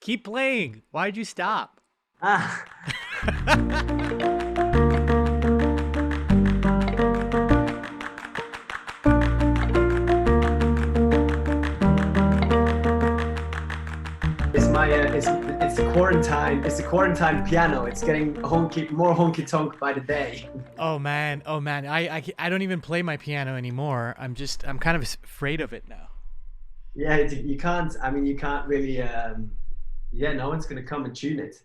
Keep playing. Why'd you stop? Ah, it's the quarantine. It's the quarantine piano. It's getting more honky tonk by the day. Oh man, oh man. I don't even play my piano anymore. I'm kind of afraid of it now. Yeah, you can't. I mean, you can't really. Yeah, no one's gonna come and tune it.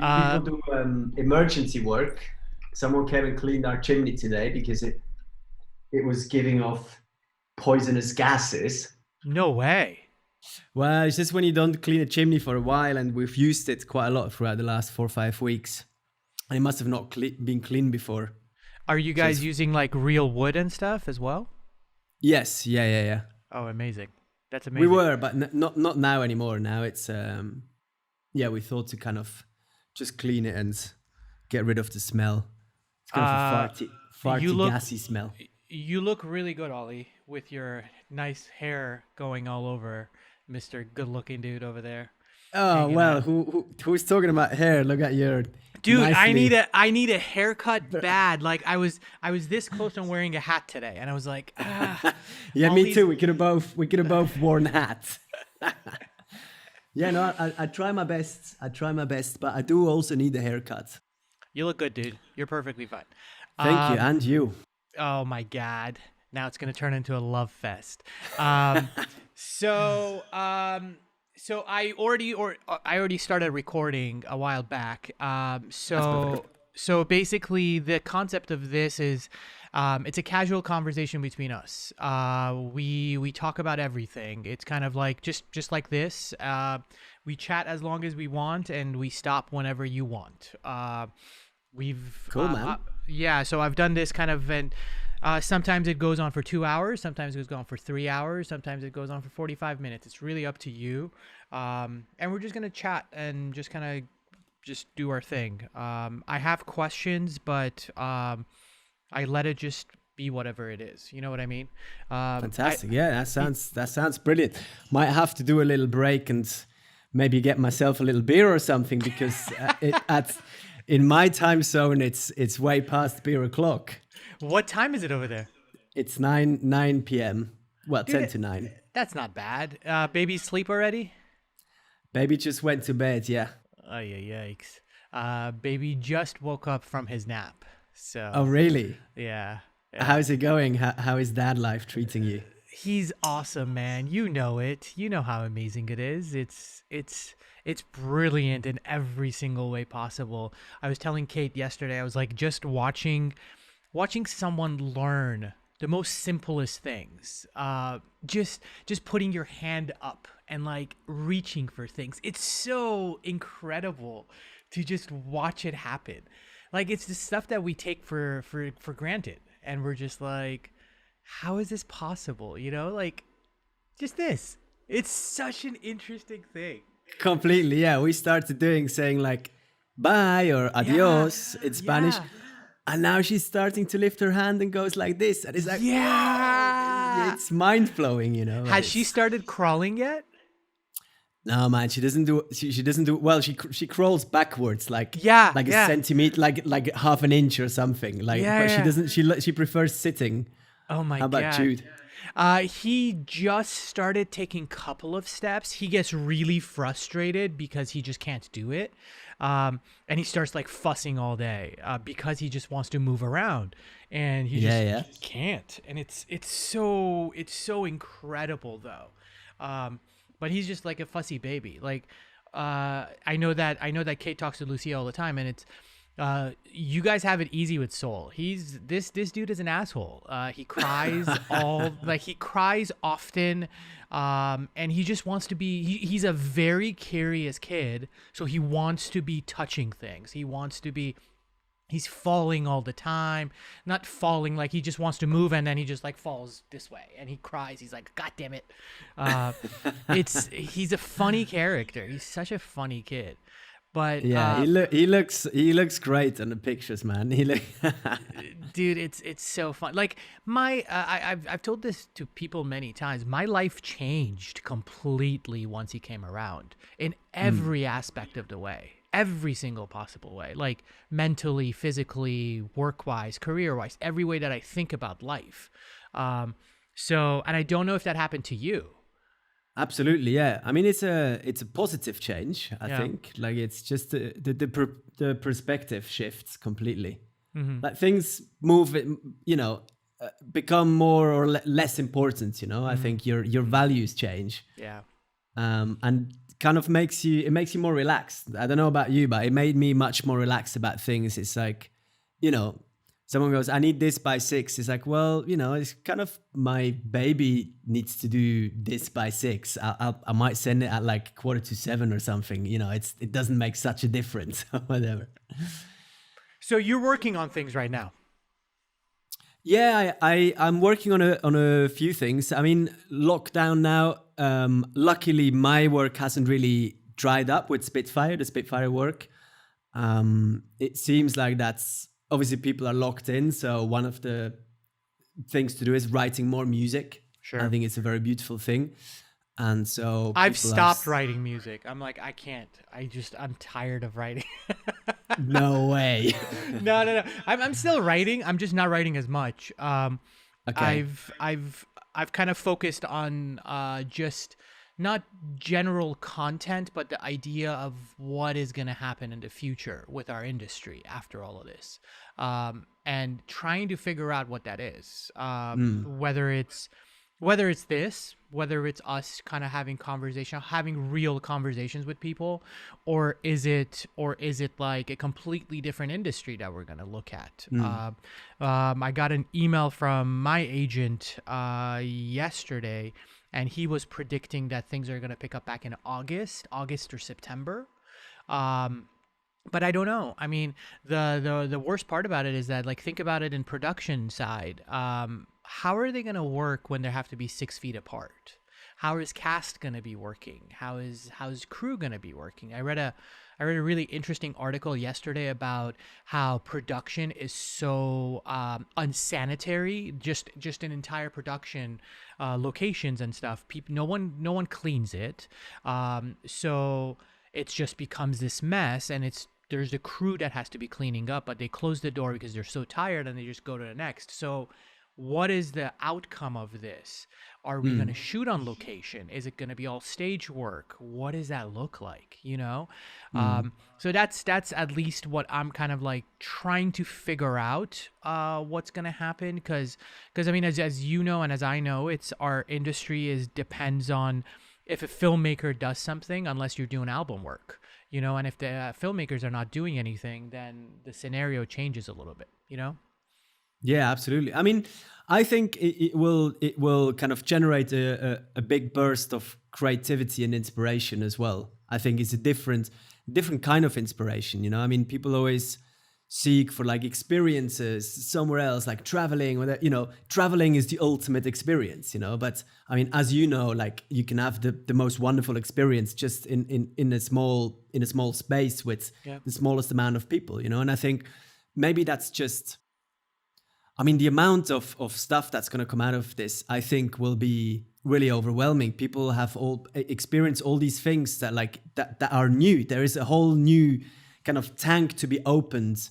Uh, People do emergency work. Someone came and cleaned our chimney today because it was giving off poisonous gases. no way. Well, it's just when you don't clean a chimney for a while, and we've used it quite a lot throughout the last 4 or 5 weeks. And it must have not been cleaned before. Are you So guys using like real wood and stuff as well? yes, yeah. Oh, amazing. That's We amazing. were, but not now anymore. Now it's yeah. We thought to kind of just clean it and get rid of the smell. It's kind of a You farty, look gassy smell. you look really good, Ollie, with your nice hair going all over Mr. Good-looking dude over there. Oh hanging well, out. who's talking about hair? Look at your Dude, nicely. I need a haircut bad. Like I was this close on wearing a hat today, and I was like, Yeah, all me these- too. We could have both worn hats. Yeah, no, I try my best. I try my best, but I do also need a haircut. You look good, dude. You're perfectly fine. Thank you, and you. Oh my God. Now it's gonna turn into a love fest. Um, so so I already started recording a while back. So basically the concept of this is it's a casual conversation between us. We talk about everything. It's kind of like just like this. We chat as long as we want, and we stop whenever you want. We've Cool, man. yeah, so I've done this kind of, and sometimes it goes on for 2 hours, sometimes it goes on for 3 hours, sometimes it goes on for 45 minutes. It's really up to you. And we're just gonna chat and just kind of just do our thing. I have questions, but I let it just be whatever it is. You know what I mean? Fantastic. Yeah, that sounds brilliant. Might have to do a little break and maybe get myself a little beer or something because in my time zone it's way past beer o'clock. What time is it over there? It's 9 p.m. Well, Dude, 10 to 9. That's not bad. Baby sleep already? Baby just went to bed. Yeah. Oh yeah, yikes. Baby just woke up from his nap. So Oh, really? yeah. How's it going? How is dad life treating you? He's awesome, man. You know it. You know how amazing it is. It's brilliant in every single way possible. I was telling Kate yesterday, I was like, just watching someone learn the most simplest things. Just putting your hand up and like reaching for things. It's so incredible to just watch it happen. Like it's the stuff that we take for granted, and we're just like, how is this possible? You know, like just this. It's such an interesting thing. Completely. Yeah. We started saying like bye or adios in Spanish. Yeah. And now she's starting to lift her hand and goes like this. And it's like, Yeah. it's mind blowing, you know. Has she started crawling yet? No, man, she doesn't do. She doesn't do well. She crawls backwards, like Yeah, like yeah. a centimeter, like half an inch or something. Like, Yeah, but she yeah. doesn't. She prefers sitting. Oh my How about God. Jude? He just started taking a couple of steps. He gets really frustrated because he just can't do it. And he starts like fussing all day because he just wants to move around, and he just can't. And it's so incredible though. But he's just like a fussy baby. Like I know that Kate talks to Lucia all the time, and it's you guys have it easy with Soul. He's this dude is an asshole. He cries he cries often, and he just wants to be. He's a very curious kid, so he wants to be touching things. He wants to be. He's falling all the time. Not falling, like he just wants to move, and then he just like falls this way, and he cries. He's like, "God damn it!" He's a funny character. He's such a funny kid. But yeah, he looks great in the pictures, man. Dude, it's so fun. Like I've told this to people many times. My life changed completely once he came around in every aspect of the way, every single possible way. Like mentally, physically, work-wise, career-wise, every way that I think about life. So, and I don't know if that happened to you. Absolutely, yeah. I mean, it's a positive change. I think, like, it's just the perspective shifts completely. Like things move, you know, become more or less important. You know, I think your values change. Yeah. And kind of makes you more relaxed. I don't know about you, but it made me much more relaxed about things. It's like, you know, someone goes, I need this by 6. It's like, well, you know, it's kind of my baby needs to do this by 6. I might send it at like 6:45 or something. You know, it doesn't make such a difference. Whatever. So you're working on things right now. Yeah, I'm working on a few things. I mean, lockdown now. Luckily, my work hasn't really dried up with the Spitfire work. It seems like that's. Obviously, people are locked in, so one of the things to do is writing more music. Sure. I think it's a very beautiful thing. And so I've stopped writing music. I'm like, I can't. I'm tired of writing. No way. No. I'm still writing. I'm just not writing as much. Okay. I've kind of focused on just not general content, but the idea of what is going to happen in the future with our industry after all of this, and trying to figure out what that is. Whether it's us kind of having real conversations with people, or is it like a completely different industry that we're going to look at? I got an email from my agent yesterday, and he was predicting that things are going to pick up back in August or September. But I don't know. I mean, the worst part about it is that, like, think about it in production side. How are they going to work when they have to be 6 feet apart? How is cast going to be working? How is crew going to be working? I read a really interesting article yesterday about how production is so unsanitary. Just an entire production, locations and stuff. No one cleans it. So it just becomes this mess, and there's a crew that has to be cleaning up, but they close the door because they're so tired, and they just go to the next. So what is the outcome of this? Are we going to shoot on location? Is it going to be all stage work? What does that look like? You know? So that's at least what I'm kind of like trying to figure out, what's going to happen. Because I mean, as you know, and as I know, it's our industry depends on if a filmmaker does something, unless you're doing album work, you know, and if the filmmakers are not doing anything, then the scenario changes a little bit, you know? Yeah, absolutely. I mean, I think it will kind of generate a big burst of creativity and inspiration as well. I think it's a different kind of inspiration. You know, I mean, people always seek for like experiences somewhere else, like traveling, or that, you know, traveling is the ultimate experience. You know, but I mean, as you know, like you can have the most wonderful experience just in a small space with the smallest amount of people. You know, and I think maybe that's just. I mean, the amount of stuff that's going to come out of this, I think, will be really overwhelming. People have all experienced all these things that are new. There is a whole new kind of tank to be opened,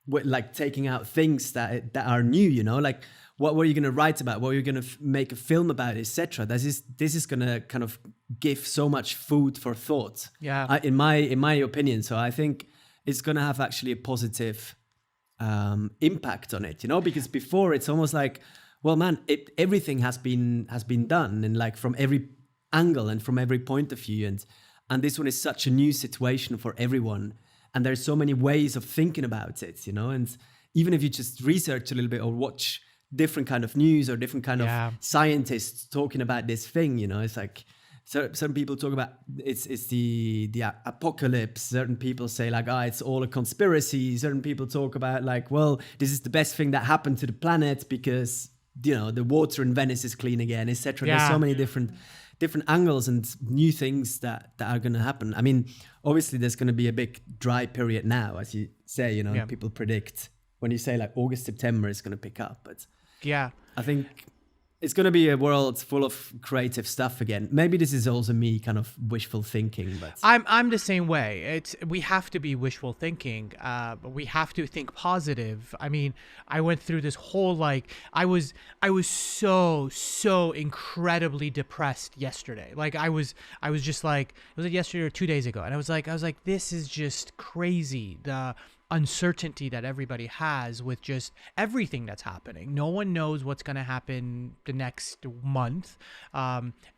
with like taking out things that are new. You know, like what were you going to write about? What were you going to make a film about, etc. This is going to kind of give so much food for thought. Yeah. In my opinion. So I think it's going to have actually a positive impact on it, you know, because before it's almost like, well, man, everything has been done, and like from every angle and from every point of view, and this one is such a new situation for everyone, and there's so many ways of thinking about it, you know, and even if you just research a little bit or watch different kind of news or different kind of scientists talking about this thing, you know, it's like, so some people talk about it's the apocalypse. Certain people say like, it's all a conspiracy. Certain people talk about like, well, this is the best thing that happened to the planet because, you know, the water in Venice is clean again, etc. There's so many different angles and new things that are going to happen. I mean, obviously there's going to be a big dry period now, as you say, you know, people predict when you say like August, September is going to pick up, but I think it's going to be a world full of creative stuff again. Maybe this is also me kind of wishful thinking, but I'm the same way. We have to be wishful thinking. But we have to think positive. I mean, I went through this whole I was so incredibly depressed yesterday. Like I was just like, was it yesterday or 2 days ago? And I was like, this is just crazy. The uncertainty that everybody has with just everything that's happening. No one knows what's going to happen the next month.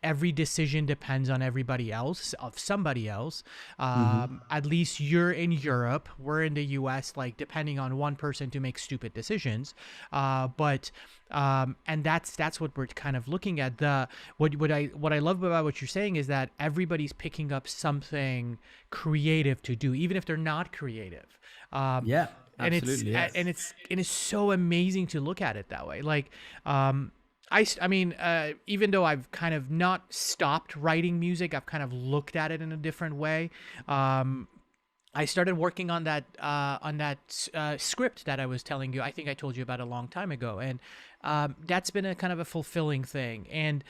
Every decision depends on everybody else, of somebody else. At least you're in Europe, we're in the US, like depending on one person to make stupid decisions. And that's what we're kind of looking at. What I love about what you're saying is that everybody's picking up something creative to do, even if they're not creative. Absolutely. And it's so amazing to look at it that way. Like, I mean, even though I've kind of not stopped writing music, I've kind of looked at it in a different way. I started working on that script that I was telling you. I think I told you about a long time ago, and that's been a kind of a fulfilling thing. And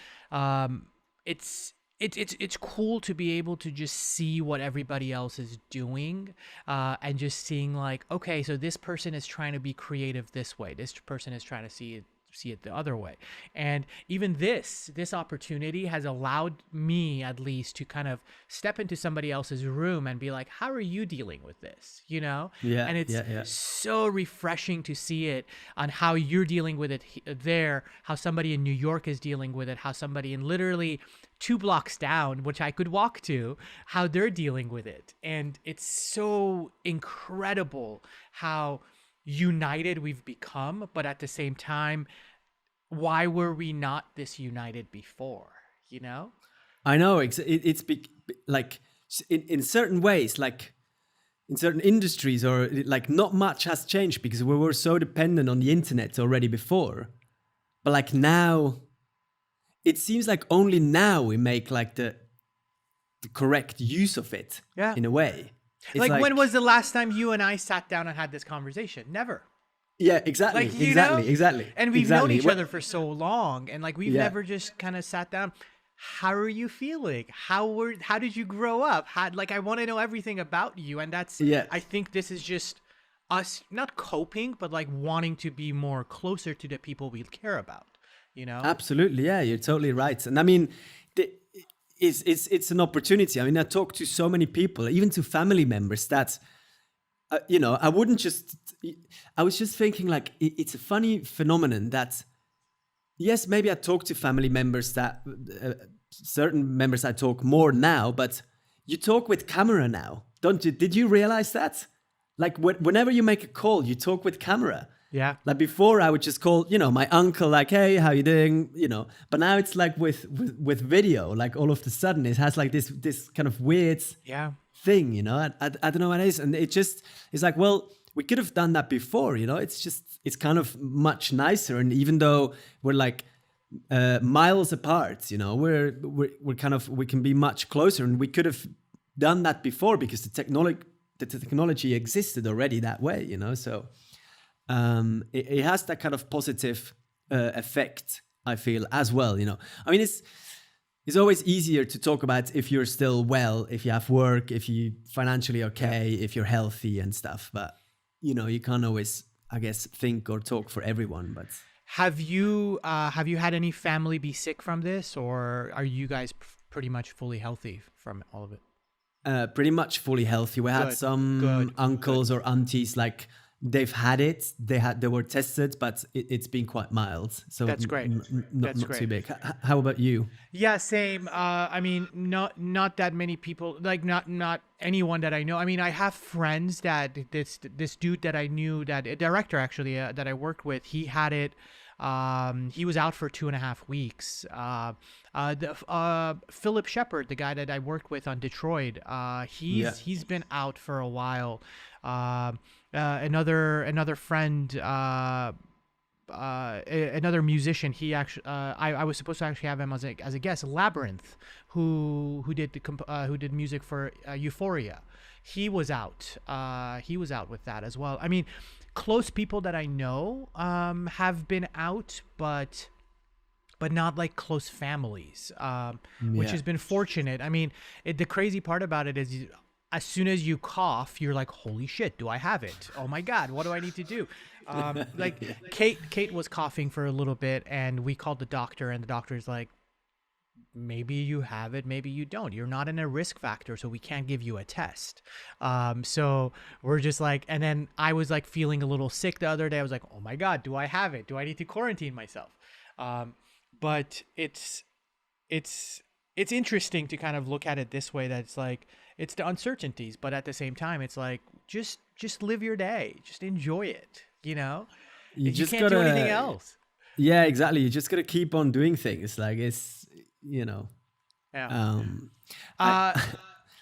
it's cool to be able to just see what everybody else is doing, and just seeing like, okay, so this person is trying to be creative this way. This person is trying to see it the other way. And even this opportunity has allowed me at least to kind of step into somebody else's room and be like, how are you dealing with this? You know? And it's so refreshing to see it on how you're dealing with it there, how somebody in New York is dealing with it, how somebody in literally 2 blocks down, which I could walk to, how they're dealing with it. And it's so incredible how united we've become, but at the same time, why were we not this united before, you know? I know it's like in certain ways, like in certain industries, or like not much has changed because we were so dependent on the internet already before, but like now it seems like only now we make like the correct use of it in a way. It's like when was the last time you and I sat down and had this conversation? Never. Yeah, exactly. Like, exactly. And we've known each other for so long, and like we've never just kind of sat down. How are you feeling? How did you grow up? I want to know everything about you, and that's I think this is just us not coping, but like wanting to be more closer to the people we care about, you know? Absolutely, yeah, you're totally right. And I mean, it's an opportunity. I mean, I talk to so many people, even to family members that, you know, I was just thinking like, it's a funny phenomenon that, yes, maybe I talk to family members that, certain members I talk more now, but you talk with camera now, don't you? Did you realize that? Like whenever you make a call, you talk with camera. Yeah. Like before I would just call, you know, my uncle, like, hey, how you doing? You know, but now it's like with video, like all of a sudden it has like this kind of weird thing, you know, I don't know what it is. And it's like, well, we could have done that before, you know, it's kind of much nicer. And even though we're like miles apart, you know, we're kind of, we can be much closer, and we could have done that before because the technology existed already that way, you know, so it has that kind of positive effect, I feel, as well. I mean, it's always easier to talk about if you're still well, if you have work, if you financially okay, if you're healthy and stuff. But you can't always, I guess, think or talk for everyone. But Have you had any family be sick from this, or are you guys pretty much fully healthy from all of it? pretty much fully healthy. We had Good, some good, uncles or aunties, like they've had it. They were tested, but it's been quite mild. So That's great. That's not great. too big. How about you? Yeah, same. I mean, not that many people, like not anyone that I know. I mean, I have friends that this dude that I knew, that a director actually that I worked with, he had it. He was out for 2.5 weeks. Philip Shepard, the guy that I worked with on Detroit, he's been out for a while. Another friend, another musician. He actually, I was supposed to actually have him as a guest. Labyrinth, who did music for Euphoria. He was out. He was out with that as well. I mean, close people that I know have been out, but not like close families, which has been fortunate. I mean, the crazy part about it is, as soon as you cough, you're like, holy shit, do I have it? Oh my God, what do I need to do? Like Kate was coughing for a little bit, and we called the doctor, and the doctor's like, maybe you have it, maybe you don't. You're not in a risk factor, so we can't give you a test. So we're just like, and then I was like feeling a little sick the other day. I was like, oh my God, do I have it? Do I need to quarantine myself? But it's interesting to kind of look at it this way, that it's like, it's the uncertainties, but at the same time, it's like, just live your day, just enjoy it. You just can't do anything else. Yeah, exactly. You just gotta keep on doing things. Like it's, Yeah.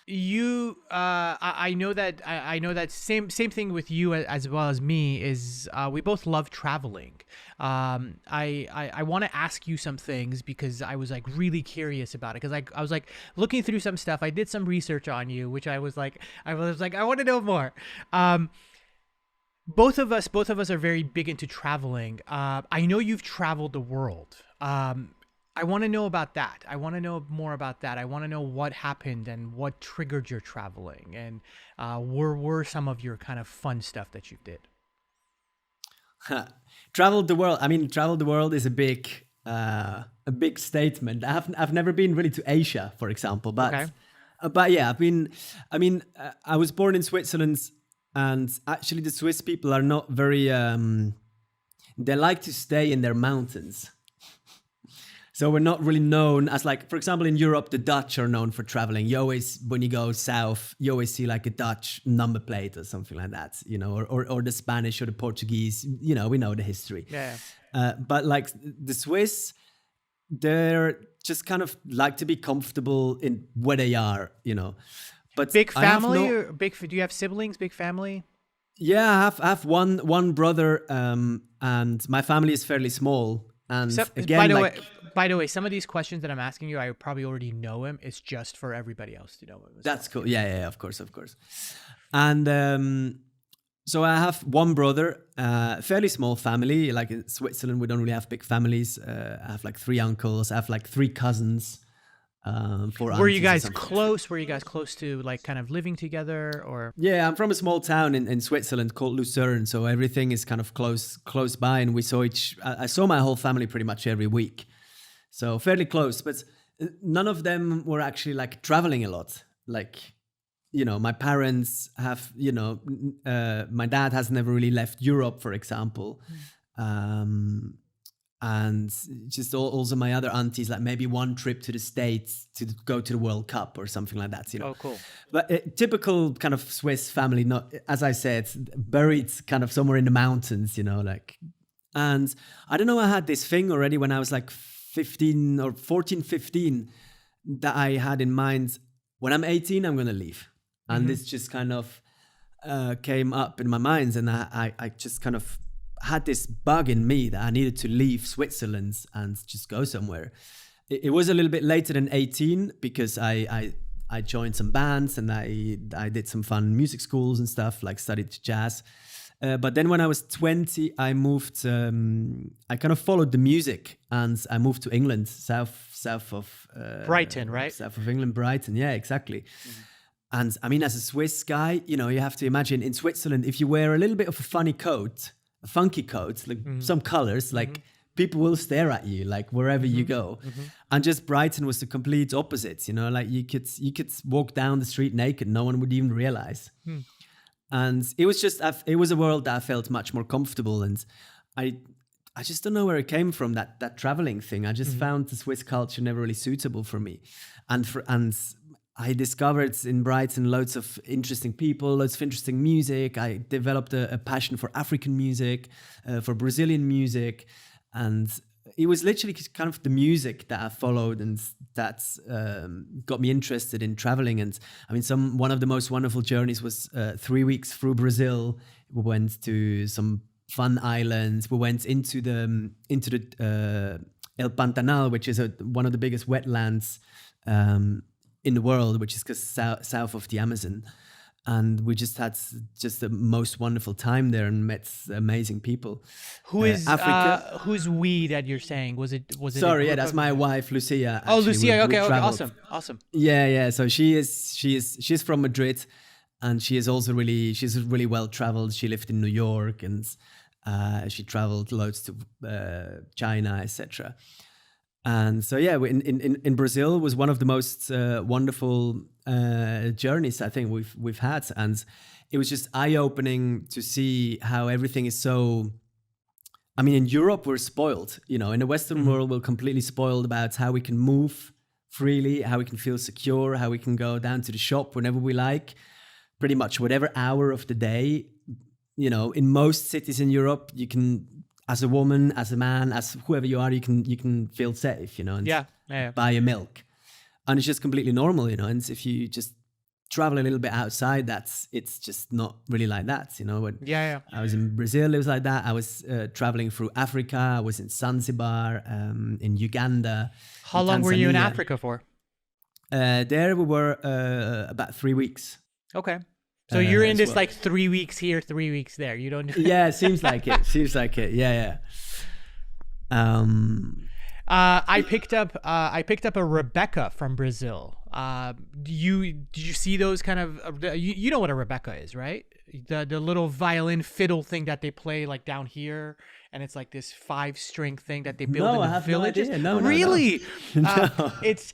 I know that same thing with you as well as me is we both love traveling. I want to ask you some things because I was like really curious about it, because I was like looking through some stuff. I did some research on you, which I was like I want to know more. Both of us are very big into traveling. I know you've traveled the world. I want to know about that. I want to know more about that. I want to know what happened and what triggered your traveling, and were some of your kind of fun stuff that you did. Traveled the world. I mean, traveled the world is a big statement. I've never been really to Asia, for example, but Okay. But yeah, I've been. I mean, I was born in Switzerland, and actually, the Swiss people are not very. They like to stay in their mountains. So we're not really known as, like, for example, in Europe, the Dutch are known for traveling. You always, when you go south, you always see like a Dutch number plate or something like that, or the Spanish or the Portuguese, we know the history. Yeah. But like the Swiss, they're just kind of like to be comfortable in where they are, But Big I have family, no- or do you have siblings? Big family? Yeah, I have one brother, and my family is fairly small. And So, again, by the way, some of these questions that I'm asking you, I probably already know him. It's just for everybody else to know him. That's cool. Yeah, of course. And so I have one brother, fairly small family. Like in Switzerland, we don't really have big families. I have like 3 uncles. I have like 3 cousins. 4 Were you aunties or guys something. close? Were you guys close to like kind of living together, or? Yeah, I'm from a small town in Switzerland called Lucerne, so everything is kind of close by, and I saw my whole family pretty much every week, so fairly close. But none of them were actually like traveling a lot. Like, my parents have, my dad has never really left Europe, for example. And just also my other aunties, like maybe one trip to the States to go to the World Cup or something like that, Oh, cool. But typical kind of Swiss family, not, as I said, buried kind of somewhere in the mountains, like. And I don't know, I had this thing already when I was like 15 or 14, 15, that I had in mind, when I'm 18, I'm going to leave. And this just kind of came up in my mind, and I just kind of had this bug in me that I needed to leave Switzerland and just go somewhere. It was a little bit later than 18 because I joined some bands, and I did some fun music schools and stuff, like studied jazz. But then when I was 20, I moved. I kind of followed the music, and I moved to England, south of Brighton, right? South of England, Brighton. Yeah, exactly. And I mean, as a Swiss guy, you know, you have to imagine in Switzerland, if you wear a little bit of a funny coat, a funky coat, like some colors, like people will stare at you, like wherever you go. And just Brighton was the complete opposite. You know, like you could walk down the street naked, no one would even realize. And it was just, it was a world that I felt much more comfortable. And I just don't know where it came from, that traveling thing. I just found the Swiss culture never really suitable for me. And I discovered in Brighton loads of interesting people, loads of interesting music. I developed a passion for African music, for Brazilian music. And it was literally kind of the music that I followed and that got me interested in traveling. And I mean, one of the most wonderful journeys was 3 weeks through Brazil. We went to some fun islands. We went into the El Pantanal, which is one of the biggest wetlands in the world, which is south of the Amazon. And we just had the most wonderful time there and met amazing people. Who's we that you're saying? Was it? Sorry, yeah, that's my wife, Lucia. Oh, actually. Lucia. Okay, traveled. awesome. Yeah. So she's from Madrid, and she's really well traveled. She lived in New York, and she traveled loads to China, etc. And so yeah, in Brazil was one of the most wonderful journeys I think we've had, and it was just eye-opening to see how everything is so. I mean, in Europe we're spoiled, you know. In the Western world we're completely spoiled about how we can move freely, how we can feel secure, how we can go down to the shop whenever we like, pretty much whatever hour of the day. You know, in most cities in Europe, you can. As a woman, as a man, as whoever you are, you can feel safe, you know, and buy a milk. And it's just completely normal, you know. And if you just travel a little bit outside, it's just not really like that, you know. When I was in Brazil, it was like that. I was traveling through Africa. I was in Zanzibar, in Uganda. How long were you in Africa for? There we were about 3 weeks. Okay. So you're in this well. like 3 weeks here, 3 weeks there. You don't. Yeah, it seems like it. Yeah. I picked up a Rebecca from Brazil. Did you see those kind of? You know what a Rebecca is, right? The little violin fiddle thing that they play like down here, and it's like this 5-string thing that they build in the villages. No, really? No. It's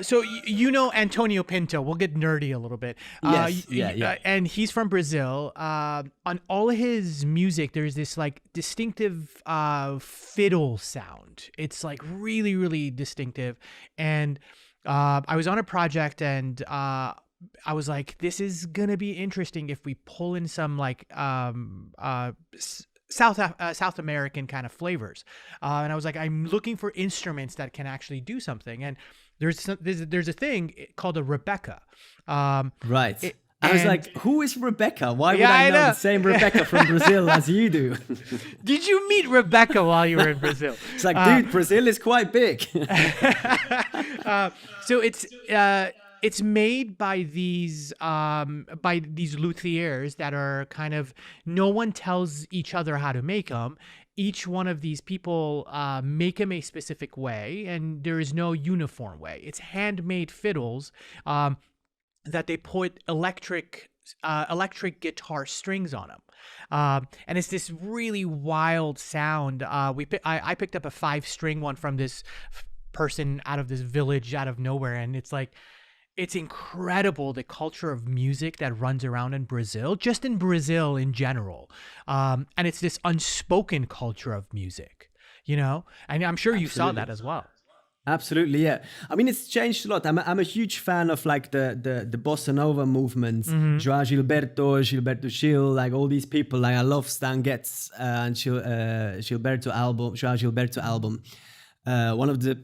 so you know Antonio Pinto. We'll get nerdy a little bit. Yeah. And he's from Brazil. On all his music, there's this like distinctive fiddle sound. It's like really, really distinctive. And I was on a project, and I was like, this is gonna be interesting if we pull in some like South American kind of flavors, and I was like, I'm looking for instruments that can actually do something. And there's a thing called a Rebecca. Right. I was like, who is Rebecca? Why would I know the same Rebecca from Brazil as you do? Did you meet Rebecca while you were in Brazil? It's like, dude, Brazil is quite big. So it's made by these luthiers that are kind of, no one tells each other how to make them. Each one of these people make them a specific way, and there is no uniform way. It's handmade fiddles that they put electric guitar strings on them, and it's this really wild sound. I picked up a 5-string one from this person out of this village out of nowhere, and it's like, it's incredible the culture of music that runs around in Brazil, just in Brazil in general. And it's this unspoken culture of music, you know? And I'm sure you saw that as well. Absolutely, yeah. I mean, it's changed a lot. I'm a huge fan of like the bossa nova movement, João Gilberto Gil, like all these people. Like I love Stan Getz and João Gilberto album, one of the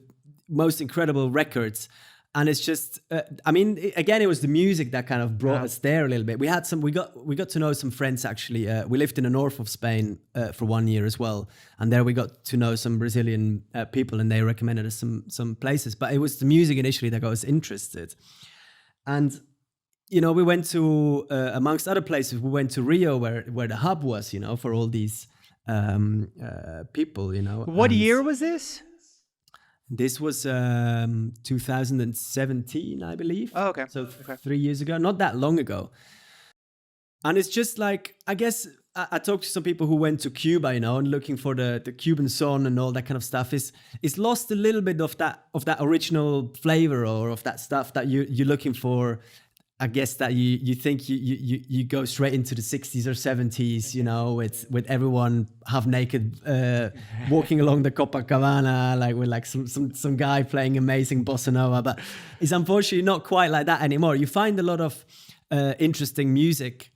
most incredible records. And it's just, I mean, again, it was the music that kind of brought us there a little bit. We got to know some friends actually. We lived in the north of Spain for 1 year as well, and there we got to know some Brazilian people, and they recommended us some places. But it was the music initially that got us interested, and we went to amongst other places. We went to Rio, where the hub was, for all these people, What and year was this? this was 2017, I believe. Oh, okay. So Okay. 3 years ago, not that long ago. And it's just like, I guess I talked to some people who went to Cuba, and looking for the Cuban sun and all that kind of stuff. It's lost a little bit of that original flavor, or of that stuff that you're looking for. I guess that you think you go straight into the 60s or 70s, with everyone half naked, walking along the Copacabana, like with like some guy playing amazing bossa nova. But it's unfortunately not quite like that anymore. You find a lot of interesting music.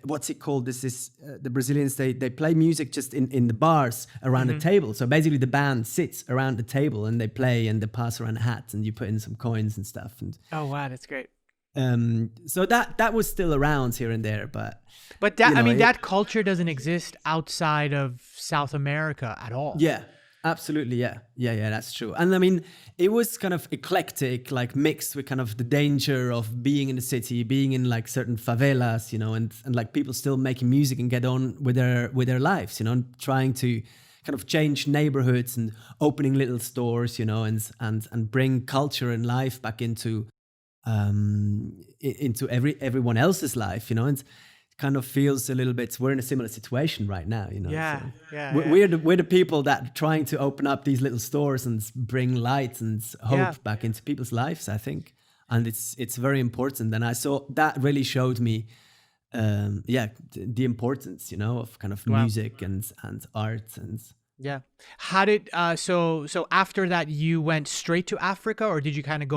What's it called? This is the Brazilians. They play music just in the bars around the table. So basically, the band sits around the table and they play and they pass around hats and you put in some coins and stuff. And Oh wow, that's great. so that was still around here and there, but that I mean that culture doesn't exist outside of South America at all. yeah, absolutely, yeah, that's true. And I mean, it was kind of eclectic, like mixed with kind of the danger of being in the city, being in like certain favelas, and like people still making music and get on with their lives, and trying to kind of change neighborhoods and opening little stores, and bring culture and life back into everyone else's life, and it kind of feels a little bit, we're in a similar situation right now, Yeah, so yeah, we're the people that are trying to open up these little stores and bring light and hope Yeah. back into people's lives, I think. And it's very important, and I saw that really showed me the importance, of kind of Wow. music and art. And Yeah. How did so after that you went straight to Africa, or did you kind of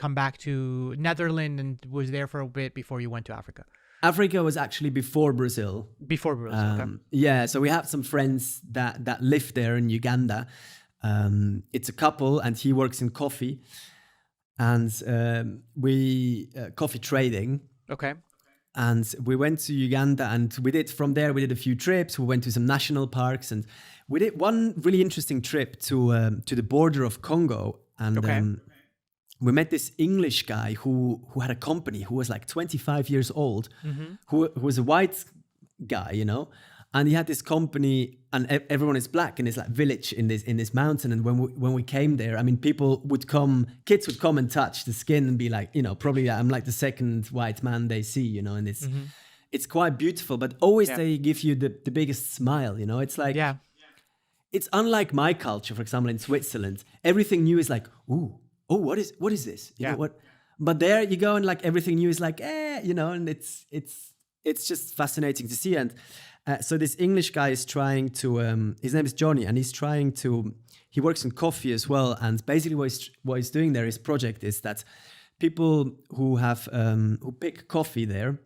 come back to Netherlands and was there for a bit before you went to Africa? Africa was actually before Brazil. Before Brazil. Okay. Yeah, so we have some friends that live there in Uganda. It's a couple, and he works in coffee, and we coffee trading. Okay. And we went to Uganda, and from there we did a few trips. We went to some national parks, and we did one really interesting trip to the border of Congo. And Okay. we met this English guy who had a company, who was like 25 years old, who was a white guy, and he had this company, and everyone is black in this like village in this mountain. And when we came there, I mean, kids would come and touch the skin and be like, probably I'm like the second white man they see, and it's quite beautiful. But always they give you the biggest smile, It's like, Yeah. it's unlike my culture, for example, in Switzerland. Everything new is like, ooh, oh, what is this? You Yeah. know what? But there you go, and like everything new is like, and it's just fascinating to see. And so this English guy is trying to, his name is Johnny, and he works in coffee as well. And basically what he's doing there, his project is that people who pick coffee there,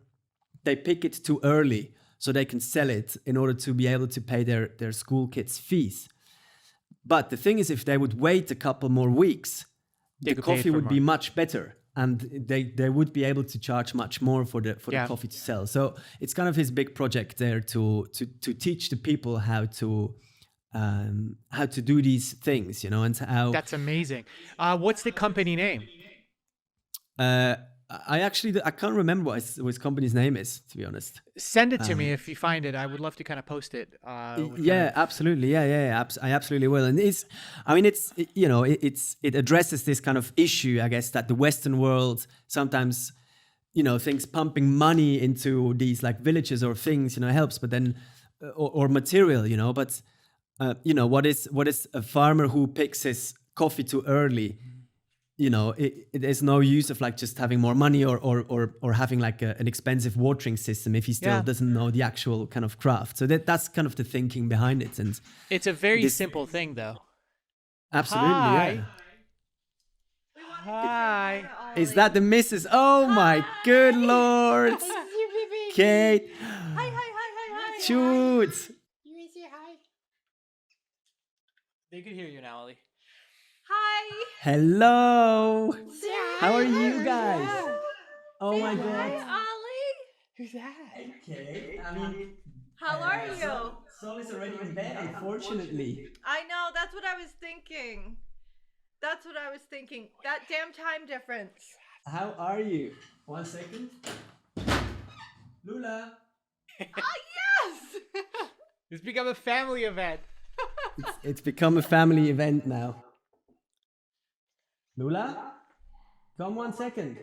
they pick it too early so they can sell it in order to be able to pay their school kids' fees. But the thing is, if they would wait a couple more weeks, They the could pay it coffee for would be more. much better, and they would be able to charge much more for the coffee to sell. So it's kind of his big project there to teach the people how to do these things, and how. That's amazing. What's the company name? I can't remember what his company's name is, to be honest. Send it to me if you find it. I would love to kind of post it. Yeah, absolutely. Yeah. I absolutely will. And it addresses this kind of issue, I guess, that the Western world sometimes, thinks pumping money into these like villages or things, helps, but then, or material, but, what is a farmer who picks his coffee too early? There's no use of like just having more money or having like an expensive watering system if he still doesn't know the actual kind of craft. So that's kind of the thinking behind it. And It's a very simple thing, though. absolutely, Hi. yeah. Hi. Is that the missus? Oh my good lord. Kate. Hi. Shoot. You guys say hi. They could hear you now, Ollie. Hi. Hello. Say hi. How are you guys? Oh my Hi, god. Ollie. Who's that? Okay. I mean, How are you? Sol is already in bed, unfortunately. I know. That's what I was thinking. That damn time difference. How are you? 1 second. Lula. Yes! It's become a family event. It's become a family event now. Lula? Come 1 second.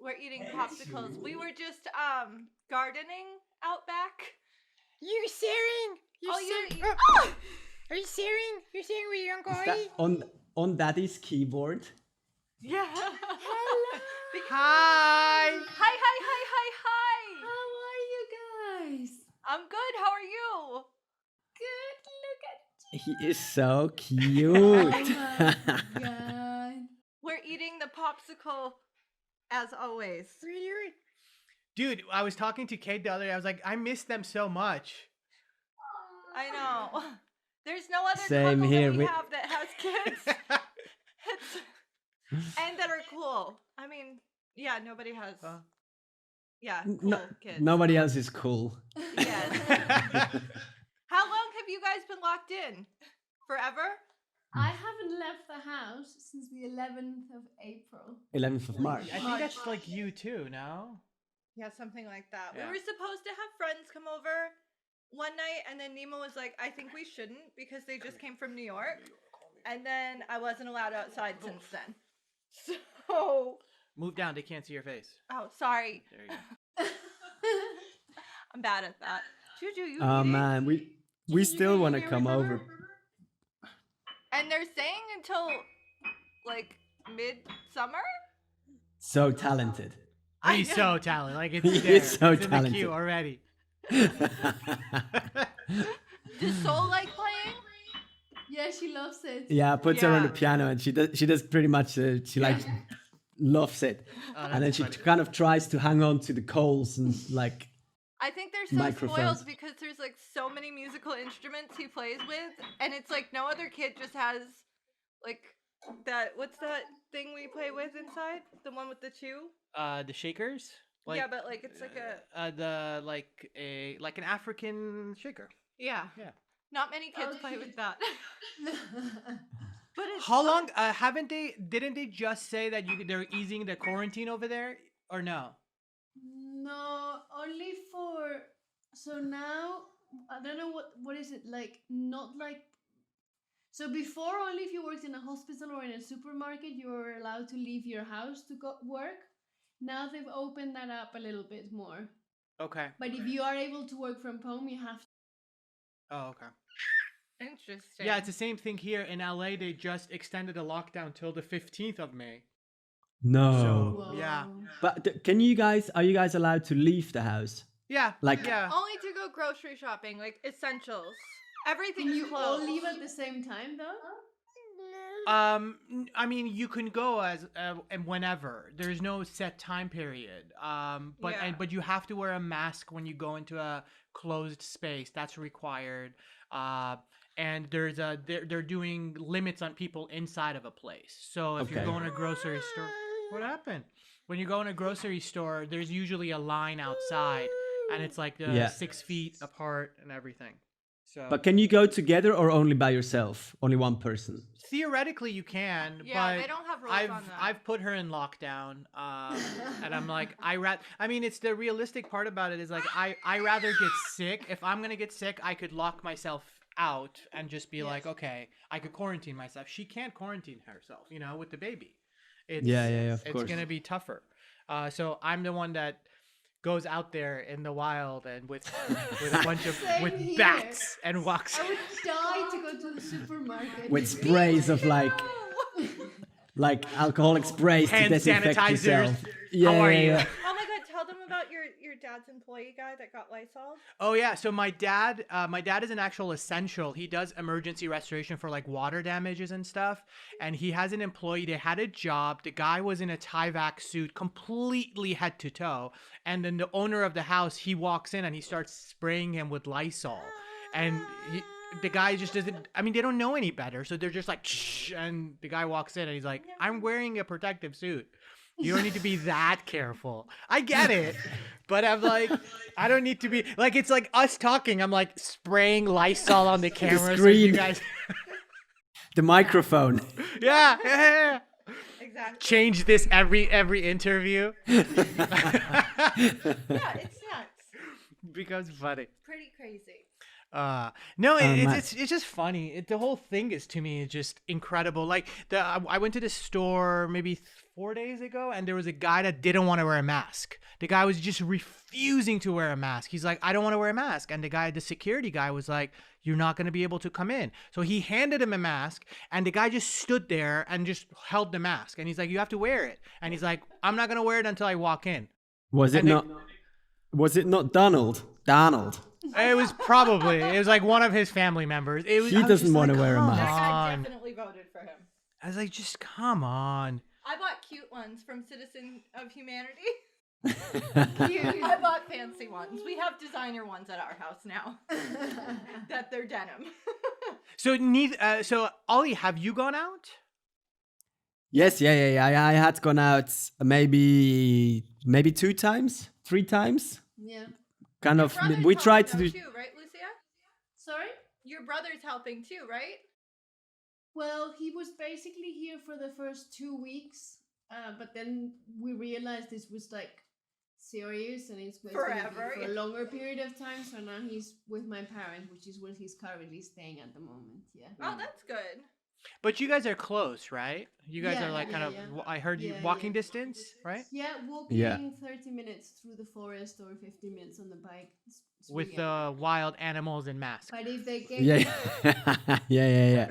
We're eating popsicles. We were just gardening out back. You're sharing. Are you sharing? You're sharing with your uncle Is that on Daddy's keyboard? Yeah. Hello. Hi. Hi. How are you guys? I'm good. How are you? Good. Look at He is so cute. you. Oh my god. We're eating the popsicle as always. Really? Dude, I was talking to Kate the other day. I was like, I miss them so much. I know. There's no other Same couple here. that we have that has kids. And that are cool. I mean, yeah, nobody has. Yeah, cool kids. Nobody else is cool. Yes. How long have you guys been locked in? Forever? I haven't left the house since the 11th of April. 11th of March. I think that's like you too, no? Yeah, something like that. Yeah. We were supposed to have friends come over one night, and then Nima was like, I think we shouldn't because they just came from New York. And then I wasn't allowed outside since then. So. Move down, they can't see your face. Oh, sorry. There you go. I'm bad at that. Juju, you Oh eating? man, we still want to You come remember? over. And they're staying until like mid-summer? So talented. He's so talented. Like it's He there. is so It's in the talented. queue already. Does Soul like playing? Yeah, she loves it. Yeah, puts her on the Yeah. piano and she does pretty much she like loves it. Oh, And then that's she funny. kind of tries to hang on to the coals and like I think they're so Microphones. spoiled because there's like so many musical instruments he plays with, and it's like no other kid just has like that. What's that thing we play with inside? The one with the two? The shakers? Yeah, but like it's like a like an African shaker. yeah. Yeah. Not many kids play with that. But it's How long didn't they just say that they're easing the quarantine over there or no? No, only for so now I don't know what is it like, not like, so before only if you worked in a hospital or in a supermarket you were allowed to leave your house to go work. Now they've opened that up a little bit more. Okay. But if you are able to work from home, you have to. Oh, okay. interesting. Yeah, it's the same thing here in LA. They just extended the lockdown till the 15th of May. no. So- yeah. Whoa. But are you guys allowed to leave the house? Yeah. Like- yeah. Only to go grocery shopping, like essentials. Can Everything's you all closed. leave at the same time though? I mean, you can go as and whenever. There's no set time period. Yeah. But you have to wear a mask when you go into a closed space. That's required. And they're doing limits on people inside of a place. So if you're Okay. going to a grocery store, what happened? When you go in a grocery store, there's usually a line outside, and it's like Yeah. 6 feet apart and everything. So But can you go together or only by yourself? Only one person? theoretically you can, Yeah, but they don't have rules I've on that. I've put her in lockdown, and I'm like I mean it's the realistic part about it is like I rather get sick. If I'm gonna get sick, I could lock myself out and just be like, okay, I could quarantine myself. She can't quarantine herself, you know, with the baby. It's, Yeah, of it's course. gonna be tougher. So I'm the one that goes out there in the wild and with a bunch of Same with here. bats and walks. I would die to go to the supermarket. With sprays of like alcoholic sprays Hand to disinfect sanitizers. yourself. How are you? Oh my god, tell them about your dad's employee guy that got Lysol. Oh yeah, so my dad is an actual essential. He does emergency restoration for like water damages and stuff. And he has an employee. They had a job. The guy was in a Tyvek suit, completely head to toe. And then the owner of the house, he walks in and he starts spraying him with Lysol. And the guy just doesn't. I mean, they don't know any better, so they're just like, shh, and the guy walks in and he's like, "I'm wearing a protective suit. You don't need to be that careful." I get it, but I'm like, I don't need to be like. It's like us talking. I'm like spraying Lysol on the camera. So you screen. guys, The microphone. yeah. exactly. Change this every interview. Yeah, it's nuts. Becomes funny. Pretty crazy. No, man. it's just funny. The whole thing is to me just incredible. Like I went to the store maybe 4 days ago, and there was a guy that didn't want to wear a mask. The guy was just refusing to wear a mask. He's like, I don't want to wear a mask, and the security guy was like, you're not going to be able to come in. So he handed him a mask, and the guy just stood there and just held the mask, and he's like, you have to wear it, and he's like, I'm not going to wear it until I walk in. Was it And not? Was it not Donald? Donald. It was like one of his family members. It was, He I was doesn't just want to like, wear a come mask. That guy on. definitely voted for him. I was like, just come on. I bought cute ones from Citizen of Humanity. Cute. I bought fancy ones. We have designer ones at our house now. That they're denim. So Ollie, have you gone out? Yes, yeah. I had gone out maybe 2 times, 3 times. Yeah. Kind of. Brother's We tried to helping do. though too, right, Lucia? Sorry? Your brother's helping too, right? Well, he was basically here for the first 2 weeks, but then we realized this was like serious and it's going to Forever, be for yeah. a longer period of time. So now he's with my parents, which is where he's currently staying at the moment. Yeah. Oh, that's good. But you guys are close, right? You guys Yeah, are like yeah, kind of. yeah. I heard you Yeah, walking yeah. distance, right? Yeah, walking Yeah. 30 minutes through the forest or 50 minutes on the bike. It's With really the wild animals and masks. But if they get Yeah, yeah.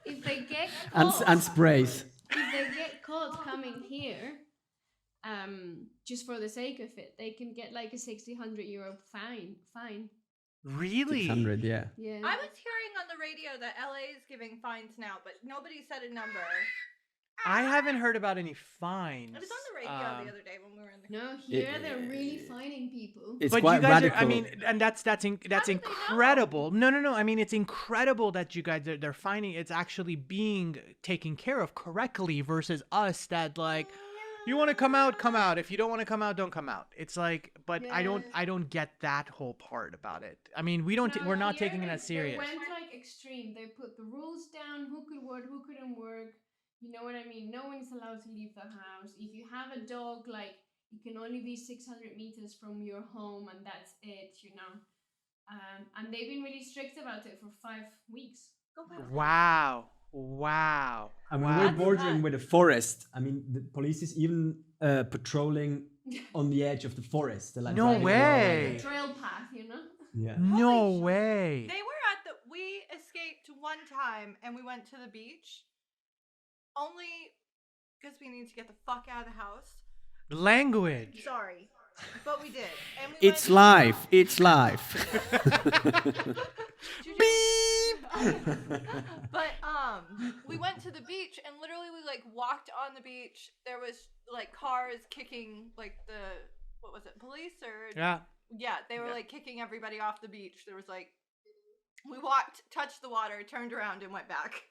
if they get And caught, and sprays. if they get caught coming here, just for the sake of it, they can get like a 600 euro fine. Really? 600, yeah. Yeah. I was hearing on the radio that LA is giving fines now, but nobody said a number. I haven't heard about any fines. It was on the radio the other day when we were in the No, here they're really fining people. It's But quite you guys radical. are, I mean, and that's How did they know? incredible. No. I mean, it's incredible that you guys they're finding it's actually being taken care of correctly versus us that like, you want to come out, come out. If you don't want to come out, don't come out. It's like, but Yeah. I don't get that whole part about it. I mean, we're not here taking it they- as serious. They went like extreme. They put the rules down, who could work, who couldn't work. You know what I mean? No one is allowed to leave the house. If you have a dog, like, it can only be 600 meters from your home, and that's it, you know. And they've been really strict about it for 5 weeks. Wow. I mean, Wow. we're bordering with a forest. I mean, the police is even patrolling on the edge of the forest. They're, like, No driving along. way. Like a trail path, you know? Yeah. No Holy shit. way. They were at the. We escaped one time and we went to the beach. Only because we need to get the fuck out of the house. Language. Sorry, but we did. And we It's went- live. It's live. But we went to the beach and literally we like walked on the beach. There was like cars kicking like the what was it, police or Yeah. they were Yeah. like kicking everybody off the beach. There was like we walked, touched the water, turned around and went back.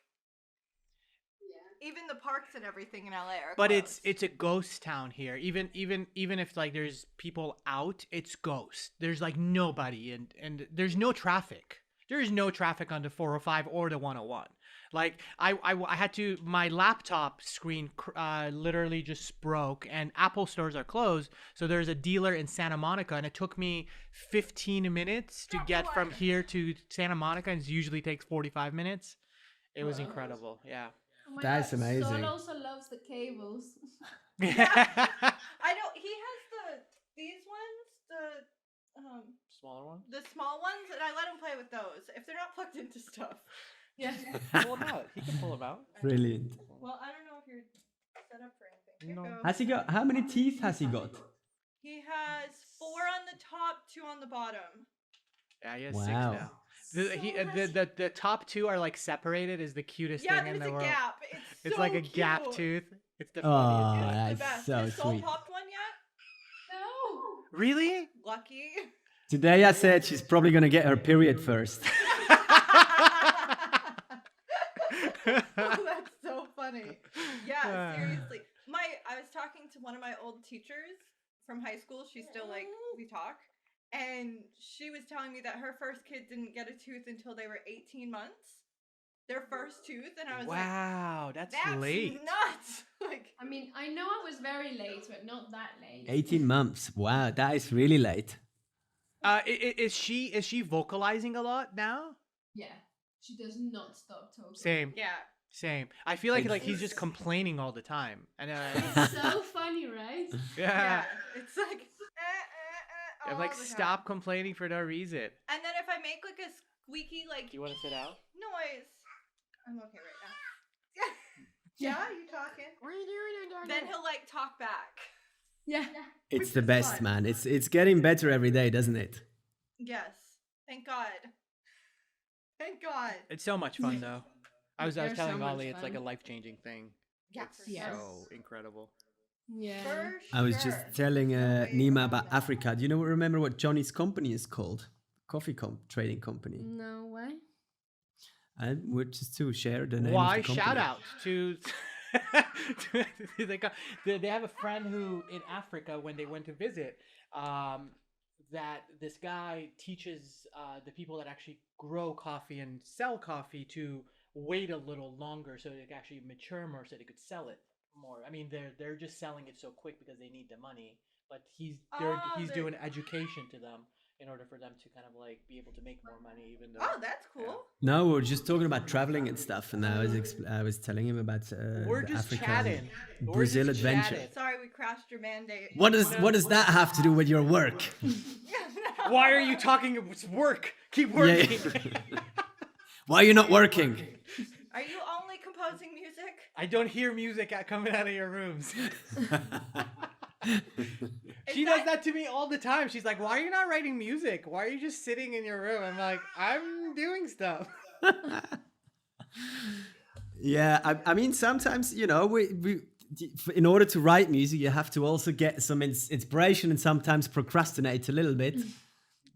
Even the parks and everything in LA are But closed. it's a ghost town here. Even if like there's people out, it's ghost. There's like nobody and there's no traffic. There is no traffic on the 405 or the 101. Like I had to my laptop screen literally just broke and Apple stores are closed. So there's a dealer in Santa Monica and it took me 15 minutes to get from here to Santa Monica and it usually takes 45 minutes. It was incredible. Yeah. Oh my That's God, amazing. Sol also loves the cables. I know he has these ones, Smaller one. the small ones, and I let him play with those if they're not plugged into stuff. Yeah. Pull them out. He can pull them out. Brilliant. Well, I don't know if you're set up for anything. Here No. you go. Has he got? How many teeth has he got? He has 4 on the top, 2 on the bottom. Yeah, he has Wow. 6 now. The top 2 are like separated is the cutest Yeah, thing in there's the a world. gap. It's so like a gap cute. tooth. It's the Oh, funniest. It's the that's best. so Has Soul sweet. popped one yet? No. Really? Lucky. Today I said she's probably gonna get her period first. Oh, that's so funny. Yeah, seriously. I was talking to one of my old teachers from high school. She's still like, we talk. And she was telling me that her first kid didn't get a tooth until they were 18 months. Their first tooth. And I was like, Wow, that's that's late. nuts. Like, I mean, I know I was very late, but not that late. 18 months. Wow, that is really late. Is she vocalizing a lot now? Yeah, she does not stop talking. Same. Yeah. Same. I feel like he's just complaining all the time. And It's so funny, right? yeah. It's like I'm all like, the time. stop complaining for no reason. And then if I make like a squeaky like Do you want to sit out? noise, I'm okay right now. Yeah, you talking? What are you doing? Then he'll like talk back. Yeah. It's Which the is best, fun. man. It's getting better every day, doesn't it? Yes. Thank God. Thank God. It's so much fun though. I was They're so telling much Ollie it's like a fun. life-changing thing. Yeah. It's Yes. so incredible. Yeah. For I was sure. just telling No way Nima around about that. Africa. Do you remember what Johnny's company is called? Coffee trading company. No way. And we're just to share the name. Why? Of the company. Shout out to. They have a friend who in Africa when they went to visit, that this guy teaches the people that actually grow coffee and sell coffee to wait a little longer so it can actually mature more so they could sell it more. I mean, they're just selling it so quick because they need the money, but he's they're- doing education to them in order for them to kind of like be able to make more money, even though. Oh, that's cool. No, we're just talking about traveling and stuff, and I was telling him about We're the just Africa chatting. and We're Brazil just adventure. chatting. Sorry, we crashed your mandate. What does that have to do with your work? Why are you talking? It's work. Keep Yeah. working. Why are you not working? Are you only composing music? I don't hear music coming out of your rooms. She Is does that to me all the time. She's like, "Why are you not writing music? Why are you just sitting in your room?" I'm like, "I'm doing stuff." Yeah, I mean, sometimes, we in order to write music, you have to also get some inspiration and sometimes procrastinate a little bit.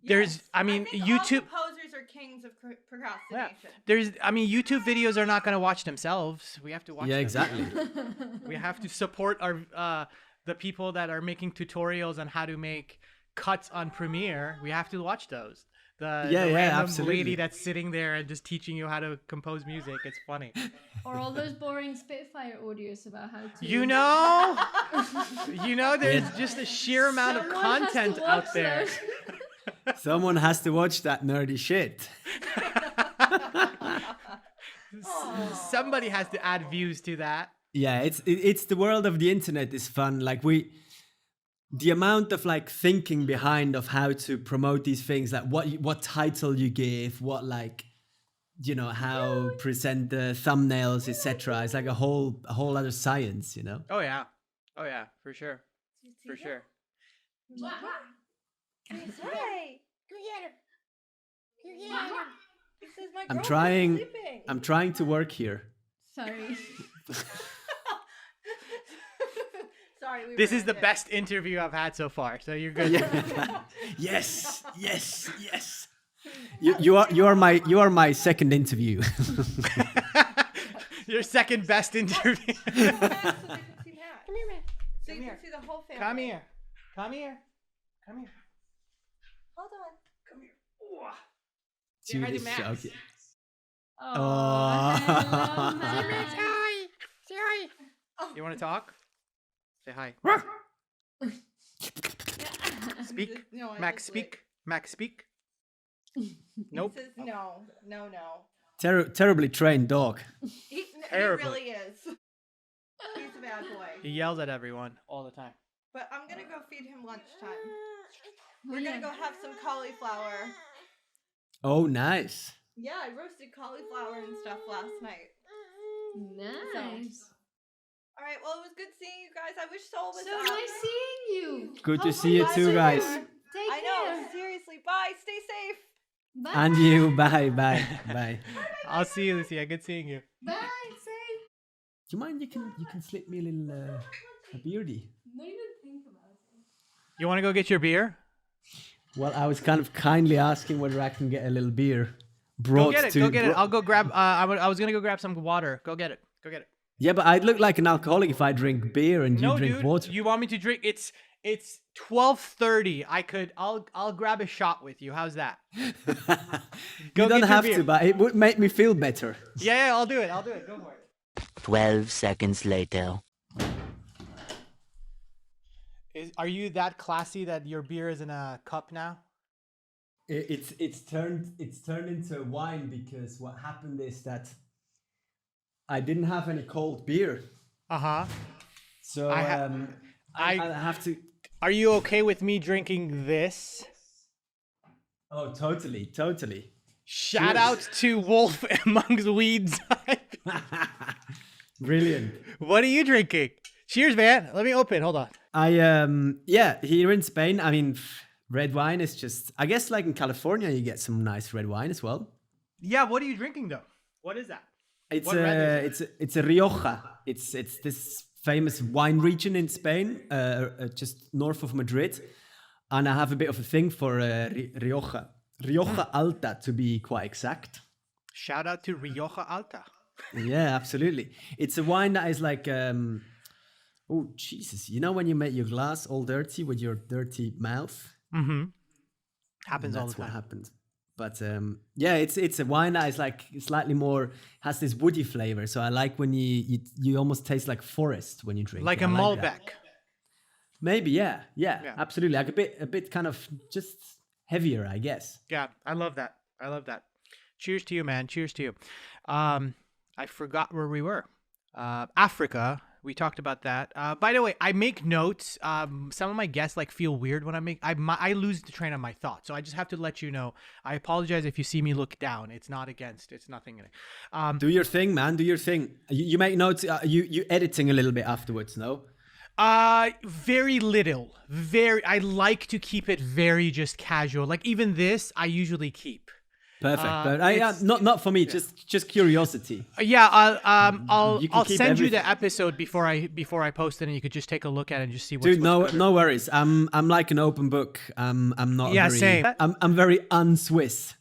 There's, I mean, think YouTube. All composers are kings of Yeah, procrastination. YouTube videos are not going to watch themselves. We have to watch. Yeah, them. exactly. We have to support our the people that are making tutorials on how to make cuts on Premiere. We have to watch those. The random absolutely. lady that's sitting there and just teaching you how to compose music. It's funny. Or all those boring Spitfire audios about how to. There's just a sheer amount of Someone has to content watch out there. those. Someone has to watch that nerdy shit. Somebody has to add views to that. Yeah, it's the world of the internet is fun. Like the amount of like thinking behind of how to promote these things, like what title you give, what like, how present the thumbnails, etc. It's like a whole other science, Oh yeah, for sure, for sure. Hey, this is my I'm girlfriend trying sleeping. I'm trying to work here. Sorry. Sorry, we This is the ruined it. best interview I've had so far. So you're good. Yeah. Yes. You are my second interview. Your second best interview. Come here, so they can see Matt. Come here, Matt. So you Come can see the whole family. Come here. Come here. Come here. Hold on. Come here. Ooh. Dude, hi to it's Max. so cute. Oh, hello, Max. Say hi. You want to talk? Say hi. Speak. No, I Max, just lit. speak. Max, speak. Nope. He says no. Terribly trained dog. He Terrible. really is. He's a bad boy. He yells at everyone all the time. But I'm gonna go feed him lunchtime. We're gonna go have some cauliflower. Oh, nice. Yeah, I roasted cauliflower and stuff last night. Nice. All right, well, it was good seeing you guys. I wish Soul was So up. nice seeing you. Good to Hopefully see you I'll too, see guys. Take I know, care. seriously. Bye. Stay safe. Bye. And you. Bye. Bye. I'll see you, Lucia. Good seeing you. Bye. Say. Do you mind? You can slip me a little a beardy. Not even think about it. You want to go get your beer? Well, I was kind of kindly asking whether I can get a little beer Go brought get it. to. Go get it. I'll go grab. I was gonna go grab some water. Go get it. Go get it. Yeah, but I'd look like an alcoholic if I drink beer and No, you drink dude. water. You want me to drink? It's 12:30. I'll grab a shot with you. How's that? You Go don't get your have beer. to, but it would make me feel better. Yeah, I'll do it. I'll do it. Go for it. 12 seconds later. Are you that classy that your beer is in a cup now? It's turned into wine because what happened is that I didn't have any cold beer, Uh-huh. so I ha- I I have to. Are you okay with me drinking this? Oh, totally. Shout Cheers. out to Wolf Amongst Weeds. Brilliant. What are you drinking? Cheers, man. Let me open. Hold on. Here in Spain, I mean, red wine is just. I guess like in California, you get some nice red wine as well. Yeah, what are you drinking though? What is that? It's What red is it's a Rioja. It's this famous wine region in Spain, just north of Madrid, and I have a bit of a thing for Rioja Alta to be quite exact. Shout out to Rioja Alta. Yeah, absolutely. It's a wine that is like, oh Jesus! You know when you make your glass all dirty with your dirty mouth? Mm-hmm. Happens all the That's what time. happens. But it's a wine that is like slightly more has this woody flavor. So I like when you almost taste like forest when you drink. Like it. a I Malbec. that. Maybe, yeah, absolutely. Like a bit kind of just heavier, I guess. Yeah, I love that. I love that. Cheers to you, man. Cheers to you. I forgot where we were. Africa. We talked about that. By the way, I make notes. Some of my guests like feel weird when I lose the train of my thoughts. So I just have to let you know. I apologize if you see me look down. It's not against. It's nothing. Do your thing, man. Do your thing. You make notes. You editing a little bit afterwards, no? Very little. I like to keep it very just casual. Like even this, I usually keep. Perfect. But not for me. Yeah. Just curiosity. Yeah, I'll You can keep send you everything. the episode before I post it, and you could just take a look at it and just see what's. Dude, no worries. I'm like an open book. I'm not. Yeah, very, same. I'm very un-Swiss.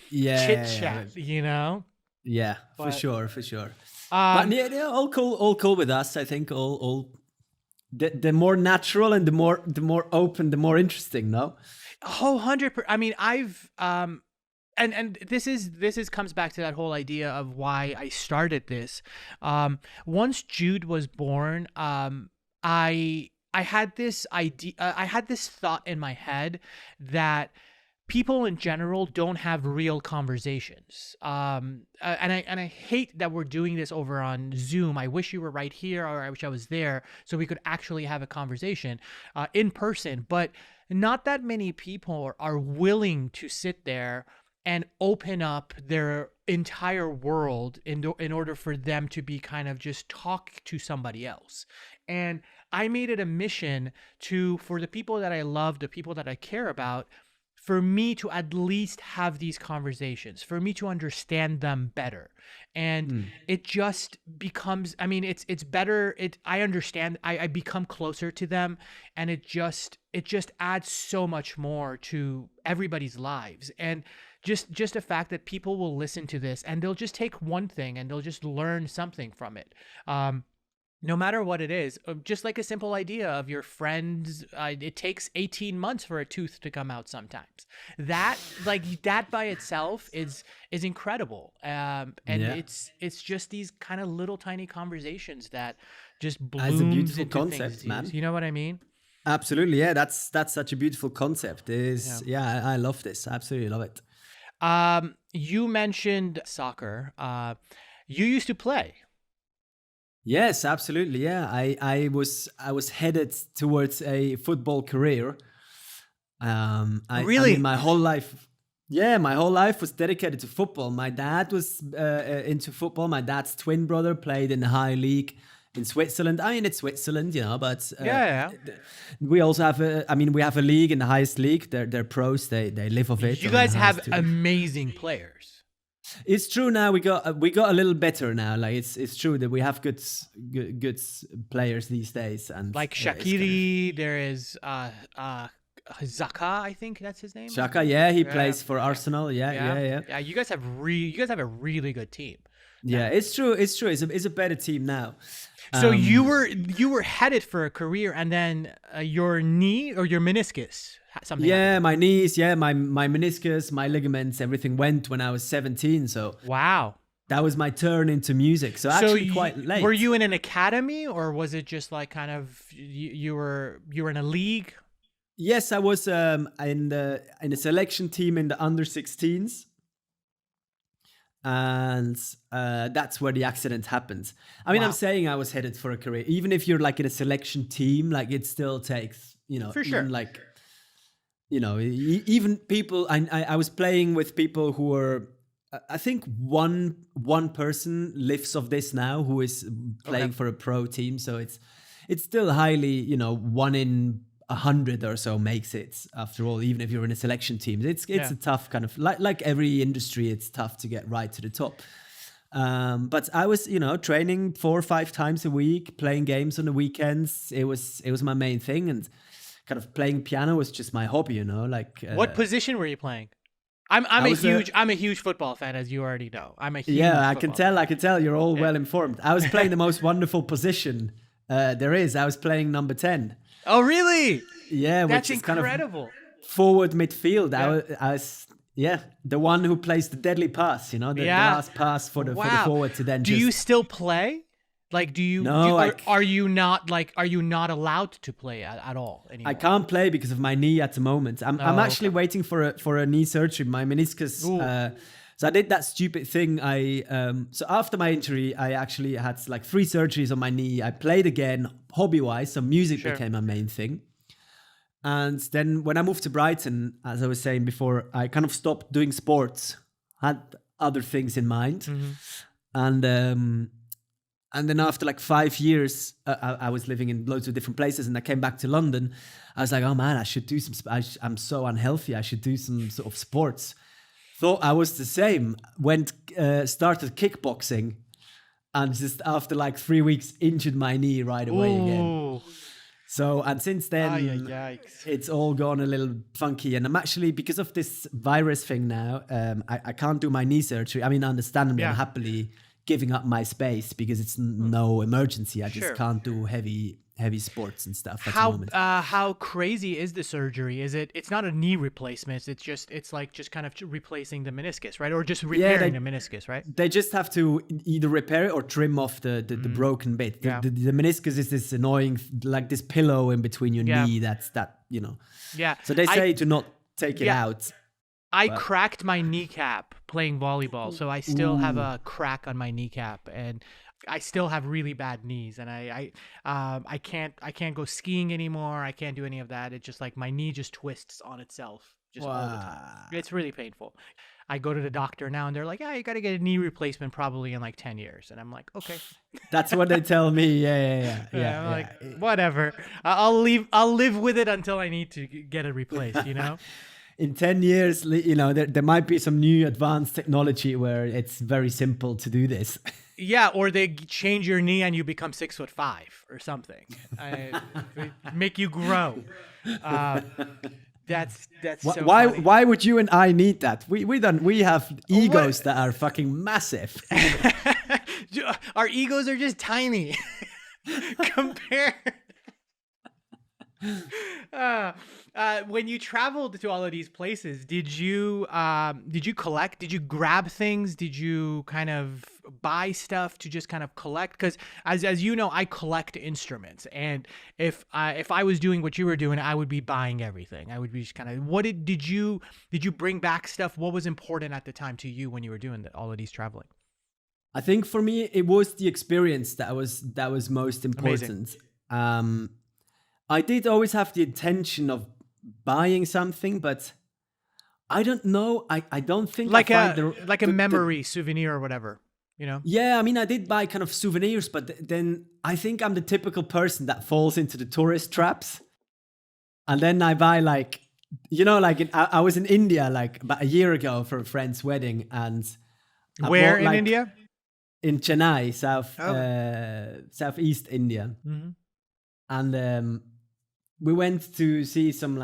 Yeah. Chit chat, you know. Yeah, But- for sure. But yeah, all cool with us. I think all the more natural and the more open, the more interesting. No. Oh, 100%. I mean, I've and this comes back to that whole idea of why I started this. Once Jude was born, I had this idea. I had this thought in my head that people in general don't have real conversations. And I hate that we're doing this over on Zoom. I wish you were right here, or I wish I was there so we could actually have a conversation in person. But not that many people are willing to sit there and open up their entire world in order for them to be kind of just talk to somebody else. And I made it a mission for the people that I love, the people that I care about, for me to at least have these conversations, for me to understand them better. And it just becomes, I mean, it's better. I understand, I become closer to them, and it just adds so much more to everybody's lives. And just the fact that people will listen to this and they'll just take one thing and they'll just learn something from it. No matter what it is, just like a simple idea of your friends, it takes 18 months for a tooth to come out sometimes. That by itself is incredible. And it's just these kind of little tiny conversations that just blooms That's a beautiful into concept, things, man. You know what I mean? Absolutely, yeah. That's such a beautiful concept. I love this. I absolutely love it. You mentioned soccer. You used to play. Yes, absolutely. Yeah, I was headed towards a football career. I Really? mean, my whole life. Yeah, my whole life was dedicated to football. My dad was into football. My dad's twin brother played in the high league in Switzerland. I mean, it's Switzerland, you know, but we also have we have a league in the highest league. They're pros. They live off it. You on the guys have highest too. amazing players. It's true now. We got a little better now. Like it's true that we have good players these days. And Like yeah, it's Shaqiri, there is Zaka, I think that's his name. Shaka, yeah, he plays for Arsenal. Yeah. Yeah, you guys have a really good team. Yeah, it's true. It's a better team now. So you were headed for a career, and then your knee or your meniscus, something. Yeah, my knees, my meniscus, my ligaments, everything went when I was 17. So Wow. that was my turn into music. So actually quite late. Were you in an academy, or was it just like kind of you were in a league? Yes, I was in a selection team in the under 16s. And that's where the accident happened. I mean, Wow. I'm saying I was headed for a career. Even if you're like in a selection team, like it still takes, For sure. even like, even people, I was playing with people who were, I think one person lives of this now who is playing for a pro team. So it's still highly, 1 in 100 or so makes it, after all, even if you're in a selection team. It's a tough kind of, like every industry, it's tough to get right to the top. But I was, training 4 or 5 times a week, playing games on the weekends. It was my main thing, and kind of playing piano was just my hobby, like. What position were you playing? I'm a huge football fan, as you already know. I'm a huge I can tell you're all well informed. I was playing the most wonderful position there is. I was playing number 10. Oh, really? Yeah, That's which is incredible. kind of forward midfield. I was the one who plays the deadly pass. The last pass for the forward to then. Do you still play? Like, do you? No, are you not allowed to play at all anymore? I can't play because of my knee at the moment. I'm actually waiting for a knee surgery. My meniscus. So I did that stupid thing. So after my injury, I actually had like 3 surgeries on my knee. I played again, hobby-wise, so music became my main thing. And then when I moved to Brighton, as I was saying before, I kind of stopped doing sports. Had other things in mind, and then after like 5 years, I was living in loads of different places, and I came back to London. I was like, oh man, I should do some. I'm so unhealthy. I should do some sort of sports. Thought I was the same. Started kickboxing, and just after like 3 weeks, injured my knee right away again. So, and since then, it's all gone a little funky. And I'm actually, because of this virus thing now, I can't do my knee surgery. I mean, understandably, I'm happily giving up my space because it's no emergency. I just can't do heavy sports and stuff at the moment. How crazy is the surgery? It's not a knee replacement. It's like just kind of replacing the meniscus, right? Or just repairing the meniscus, right? They just have to either repair it or trim off the broken bit. The meniscus is this annoying, like this pillow in between your knee. Yeah. So they say to not take it out. I cracked my kneecap playing volleyball, so I still have a crack on my kneecap, and I still have really bad knees, and I can't go skiing anymore. I can't do any of that. It's just like my knee just twists on itself all the time. It's really painful. I go to the doctor now, and they're like, "Yeah, you got to get a knee replacement probably in like 10 years." And I'm like, "Okay." That's what they tell me. Yeah. I'm like, whatever. I'll live with it until I need to get it replaced. In 10 years, there might be some new advanced technology where it's very simple to do this. Yeah, or they change your knee and you become 6'5" or something. Make you grow. That's so funny. Why would you and I need that? We have egos that are fucking massive. Our egos are just tiny compared. When you traveled to all of these places, did you collect? Did you grab things? Did you kind of buy stuff to just kind of collect? Because as you know, I collect instruments, and if I was doing what you were doing, I would be buying everything. I would be just kind of. Did you bring back stuff? What was important at the time to you when you were doing all of these traveling? I think for me, it was the experience that was most important. Amazing. I did always have the intention of buying something, but I don't know. I don't think like a memory souvenir or whatever, Yeah, I mean, I did buy kind of souvenirs, but then I think I'm the typical person that falls into the tourist traps, and then I buy I was in India like about a year ago for a friend's wedding, and where in India? In Chennai, southeast India, and we went to see some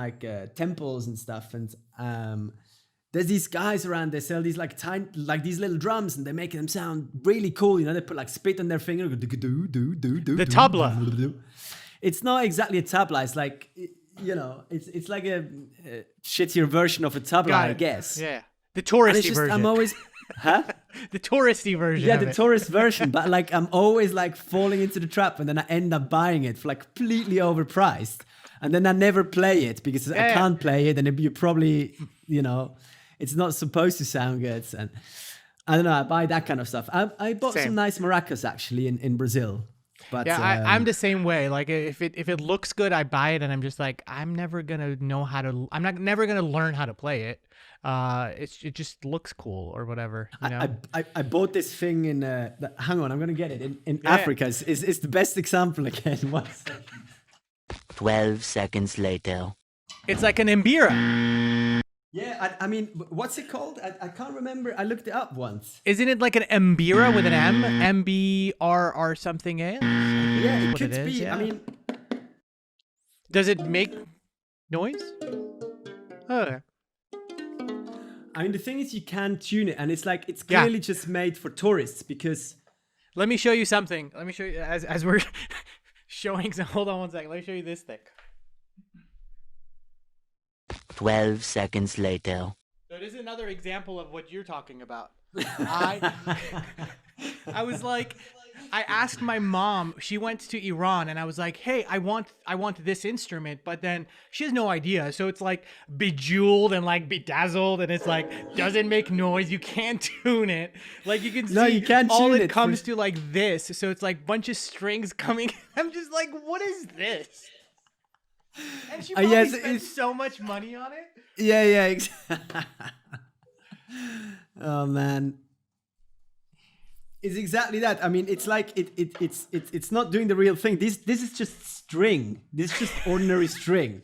temples and stuff, and there's these guys around. They sell these these little drums, and they make them sound really cool. They put spit on their finger. The tabla. It's not exactly a tabla. It's like it's like a shittier version of a tabla, I guess. Yeah, the touristy version. I'm always, The touristy version Yeah, of the it. tourist version, but like I'm always like falling into the trap, and then I end up buying it for like completely overpriced, and then I never play it because I Yeah. can't play it, and you probably, it's not supposed to sound good, and I don't know. I buy that kind of stuff. I bought Same. some nice maracas actually in Brazil, but Yeah, I'm the same way. Like if it looks good, I buy it, and I'm just like, I'm never gonna know how to. I'm not never gonna learn how to play it. It just looks cool or whatever. You know. I bought this thing in. Hang on, I'm gonna get it in Yeah. Africa. It's the best example again. 1 second. 12 seconds later. It's like an Mbira. Yeah, I mean, what's it called? I can't remember. I looked it up once. Isn't it like an Mbira with an M? MBRR something? Eh? Yeah, it What could it is, be. yeah. I mean, Does it make noise? Oh. I mean, the thing is, you can tune it, and it's like it's Yeah. clearly just made for tourists because. Let me show you something. Let me show you as we're showing. Hold on 1 second. Let me show you this thing. 12 seconds later. So this is another example of what you're talking about. I was like, I asked my mom. She went to Iran, and I was like, "Hey, I want this instrument," but then she has no idea. So it's like bejeweled and like bedazzled, and it's like doesn't make noise. You can't tune it. Like you can see, No, you can't all tune it it comes for- to like this. So it's like bunch of strings coming. I'm just like, what is this? And she probably yes, spent it's- so much money on it. Yeah. Oh man, it's exactly that. I mean, it's like it's not doing the real thing. This is just string. This is just ordinary string.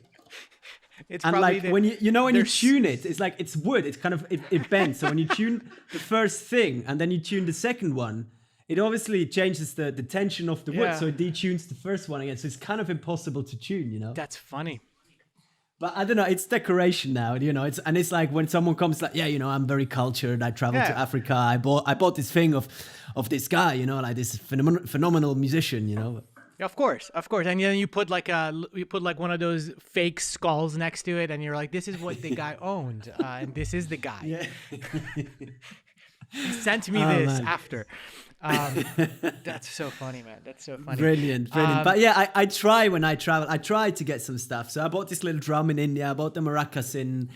It's And probably like the- when you when you there's- tune it, it's like it's wood. It's kind of it bends. So when you tune the first thing and then you tune the second one, it obviously changes the tension of the wood. Yeah. So it detunes the first one again. So it's kind of impossible to tune. That's funny. But I don't know. It's decoration now. It's like when someone comes like, yeah, I'm very cultured. I traveled to Yeah. Africa. I bought this thing of this guy. Like this phenomenal musician. Of course, and then you put like one of those fake skulls next to it, and you're like, this is what the guy owned, and this is the guy. Yeah. He sent me Oh, this man. after. That's so funny, man. That's so funny. Brilliant. But yeah, I try when I travel. I try to get some stuff. So I bought this little drum in India. I bought the maracas in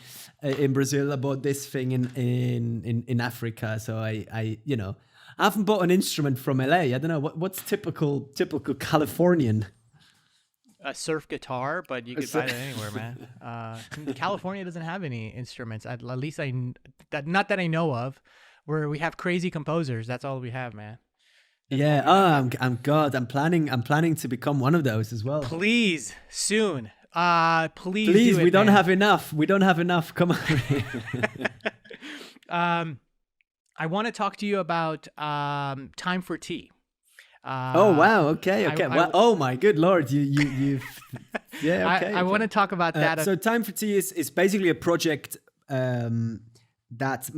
Brazil. I bought this thing in Africa. So I haven't bought an instrument from LA. I don't know what's typical Californian. A surf guitar, but you could buy that anywhere, man. California doesn't have any instruments. At least not that I know of. Where we have crazy composers. That's all we have, man. Yeah. Oh, I'm planning to become one of those as well. Please, soon. Please. Please, do it, we don't man. have enough. We don't have enough. Come on. I want to talk to you about Time for Tea. Oh wow. Okay. Well, oh my good lord. You've. Yeah. Okay. I want to talk about that. So Time for Tea is basically a project that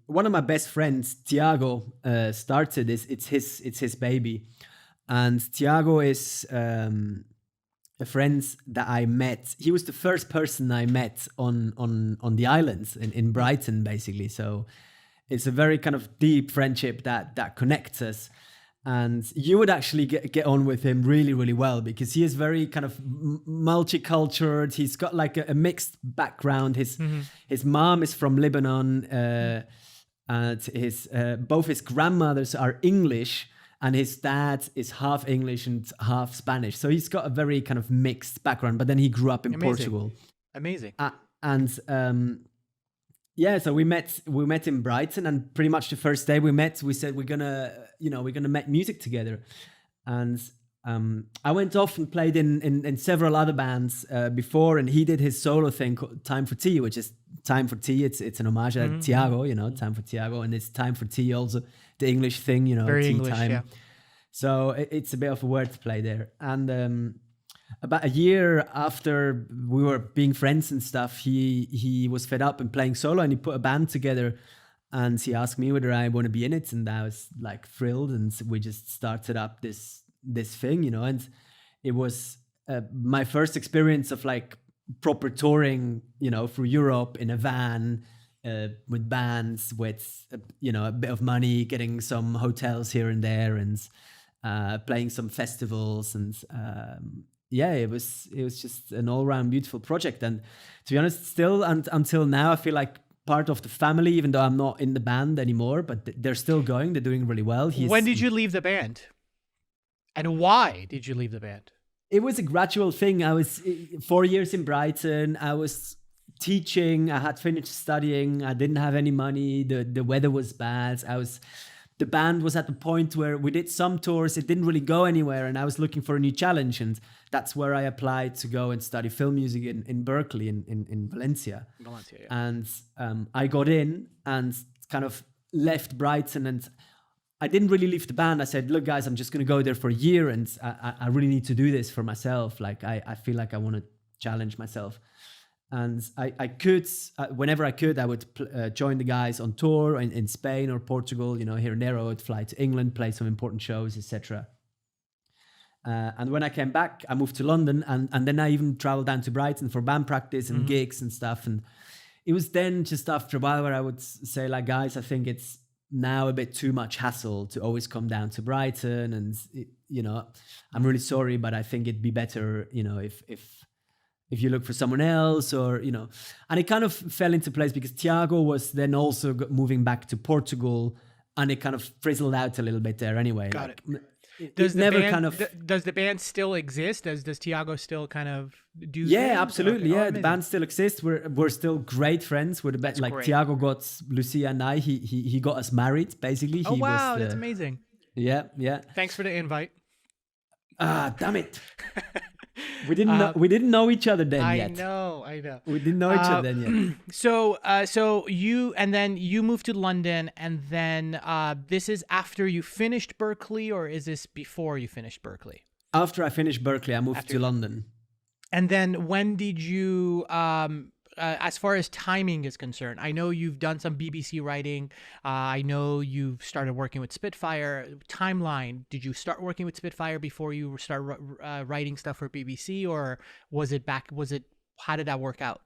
one of my best friends, Tiago, started. It's his baby, and Tiago is a friend that I met. He was the first person I met on the islands in Brighton, basically. So it's a very kind of deep friendship that connects us. And you would actually get on with him really, really well because he is very kind of multicultural. He's got like a mixed background. His mom is from Lebanon, and both his grandmothers are English, and his dad is half English and half Spanish. So he's got a very kind of mixed background. But then he grew up in Portugal. Amazing. Yeah, so we met in Brighton, and pretty much the first day we met, we said we're gonna make music together, and I went off and played in several other bands before, and he did his solo thing called Time for Tea, which is Time for Tea. It's an homage to Tiago, Time for Tiago, and it's Time for Tea, also the English thing, Very tea English, time. yeah. So it's a bit of a wordplay there, and. About a year after we were being friends and stuff, he was fed up and playing solo, and he put a band together, and he asked me whether I want to be in it, and I was like thrilled, and we just started up this thing, and it was my first experience of like proper touring, through Europe in a van, with bands, with a bit of money, getting some hotels here and there, and playing some festivals, and it was just an all round beautiful project. And to be honest, still until now, I feel like part of the family, even though I'm not in the band anymore. But they're still going; they're doing really well. When did you leave the band, and why did you leave the band? It was a gradual thing. I was 4 years in Brighton. I was teaching. I had finished studying. I didn't have any money. The weather was bad. The band was at the point where we did some tours. It didn't really go anywhere, and I was looking for a new challenge. And that's where I applied to go and study film music in Berkeley, in Valencia. Valencia, yeah. And I got in and kind of left Brighton, and I didn't really leave the band. I said, look, guys, I'm just going to go there for a year, and I really need to do this for myself. Like, I feel like I want to challenge myself. And I could, whenever I could, I would join the guys on tour in Spain or Portugal. Here and there, I would fly to England, play some important shows, etc. And when I came back, I moved to London, and then I even traveled down to Brighton for band practice and gigs and stuff. And it was then just after a while where I would say, like, guys, I think it's now a bit too much hassle to always come down to Brighton. And, I'm really sorry, but I think it'd be better, if you look for someone else, or, and it kind of fell into place because Tiago was then also moving back to Portugal, and it kind of frizzled out a little bit there anyway. Got it. Does the band still exist? Does Tiago still kind of do? Yeah, absolutely. Okay. Yeah, the band still exists. We're still great friends. We're the best. Like great. Tiago got Lucia and I. He got us married basically. Oh wow, that's amazing. Yeah. Thanks for the invite. Ah, damn it. We didn't know each other then yet. I know. We didn't know each other then yet. So you moved to London, and then this is after you finished Berkeley, or is this before you finished Berkeley? After I finished Berkeley, I moved to London. And then when did you, as far as timing is concerned, I know you've done some BBC writing. I know you've started working with Spitfire. Timeline, did you start working with Spitfire before you start writing stuff for BBC, or how did that work out?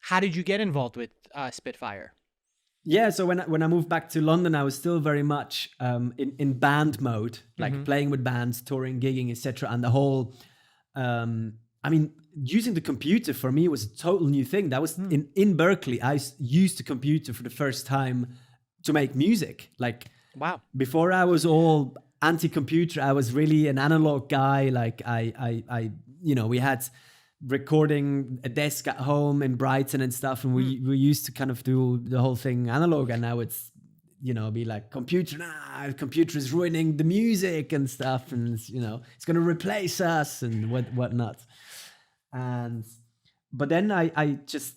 How did you get involved with Spitfire? Yeah, so when I moved back to London, I was still very much in band mode, like playing with bands, touring, gigging, etc. And the whole, using the computer for me was a total new thing. That was in Berkeley. I used the computer for the first time to make music. Like, wow. Before I was all anti-computer, I was really an analog guy. Like we had recording a desk at home in Brighton and stuff, and we used to kind of do the whole thing analog. And now it's be like, computer is ruining the music and stuff, and it's going to replace us and whatnot. But then I just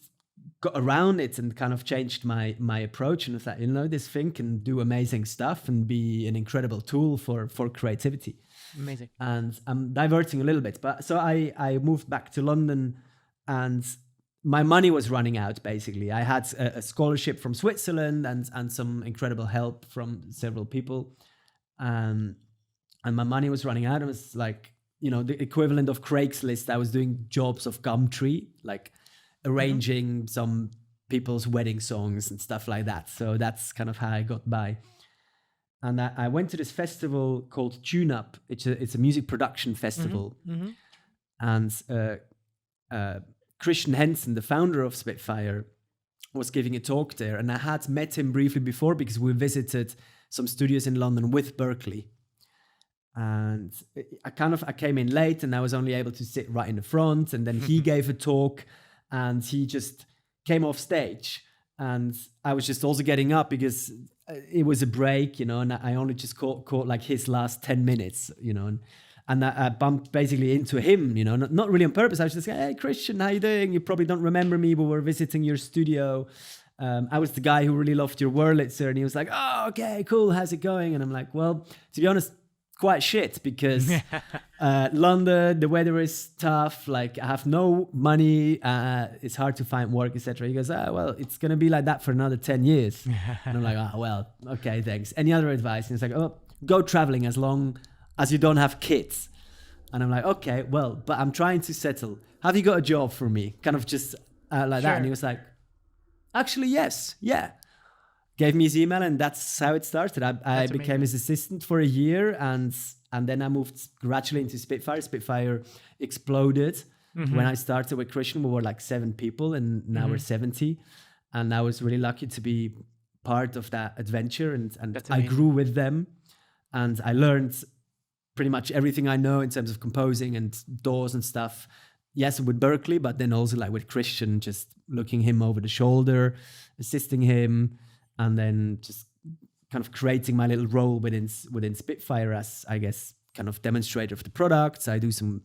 got around it and kind of changed my approach, and thought, this thing can do amazing stuff and be an incredible tool for creativity. Amazing. And I'm diverting a little bit, but so I moved back to London, and my money was running out. Basically, I had a scholarship from Switzerland and some incredible help from several people, and my money was running out. It was like, the equivalent of Craigslist. I was doing jobs of Gumtree, like arranging some people's wedding songs and stuff like that. So that's kind of how I got by. And I went to this festival called Tune Up. It's a music production festival. And Christian Henson, the founder of Spitfire, was giving a talk there. And I had met him briefly before because we visited some studios in London with Berkeley. And I came in late, and I was only able to sit right in the front. And then he gave a talk, and he just came off stage, and I was just also getting up because it was a break, and I only just caught like his last 10 minutes, and I bumped basically into him, not really on purpose. I was just like, hey, Christian, how you doing? You probably don't remember me, but we're visiting your studio. I was the guy who really loved your Wurlitzer, and he was like, oh, okay, cool. How's it going? And I'm like, well, to be honest, quite shit, because London, the weather is tough. Like, I have no money. It's hard to find work, etc. He goes, well, it's going to be like that for another 10 years. And I'm like, oh, well, okay, thanks. Any other advice? And he's like, oh, go traveling as long as you don't have kids. And I'm like, okay, well, but I'm trying to settle. Have you got a job for me? Kind of just like that. And he was like, Actually, yes. Yeah. Gave me his email, and that's how it started. I became his assistant for a year, and then I moved gradually into Spitfire. Spitfire exploded. When I started with Christian, we were like 7 people, and now we're 70. And I was really lucky to be part of that adventure, and I grew with them, and I learned pretty much everything I know in terms of composing and doors and stuff. Yes, with Berkeley, but then also like with Christian, just looking him over the shoulder, assisting him, and then just kind of creating my little role within Spitfire as, I guess, kind of demonstrator of the products. I do some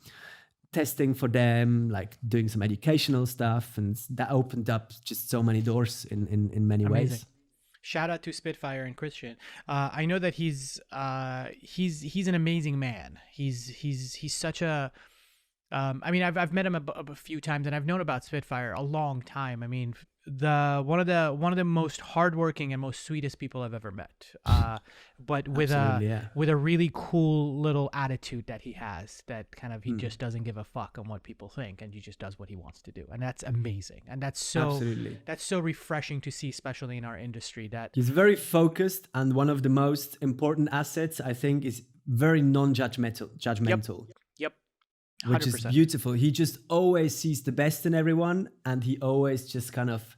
testing for them, like doing some educational stuff, and that opened up just so many doors in many ways. Shout out to Spitfire and Christian. I know that he's an amazing man. He's such a I mean, I've met him a few times, and I've known about Spitfire a long time. I mean, one of the most hardworking and most sweetest people I've ever met. But with a really cool little attitude that he has, that kind of he just doesn't give a fuck on what people think, and he just does what he wants to do, and that's amazing. And that's so refreshing to see, especially in our industry. That he's very focused, and one of the most important assets, I think, is very non-judgmental. Yep. 100%. Which is beautiful. He just always sees the best in everyone, and he always just kind of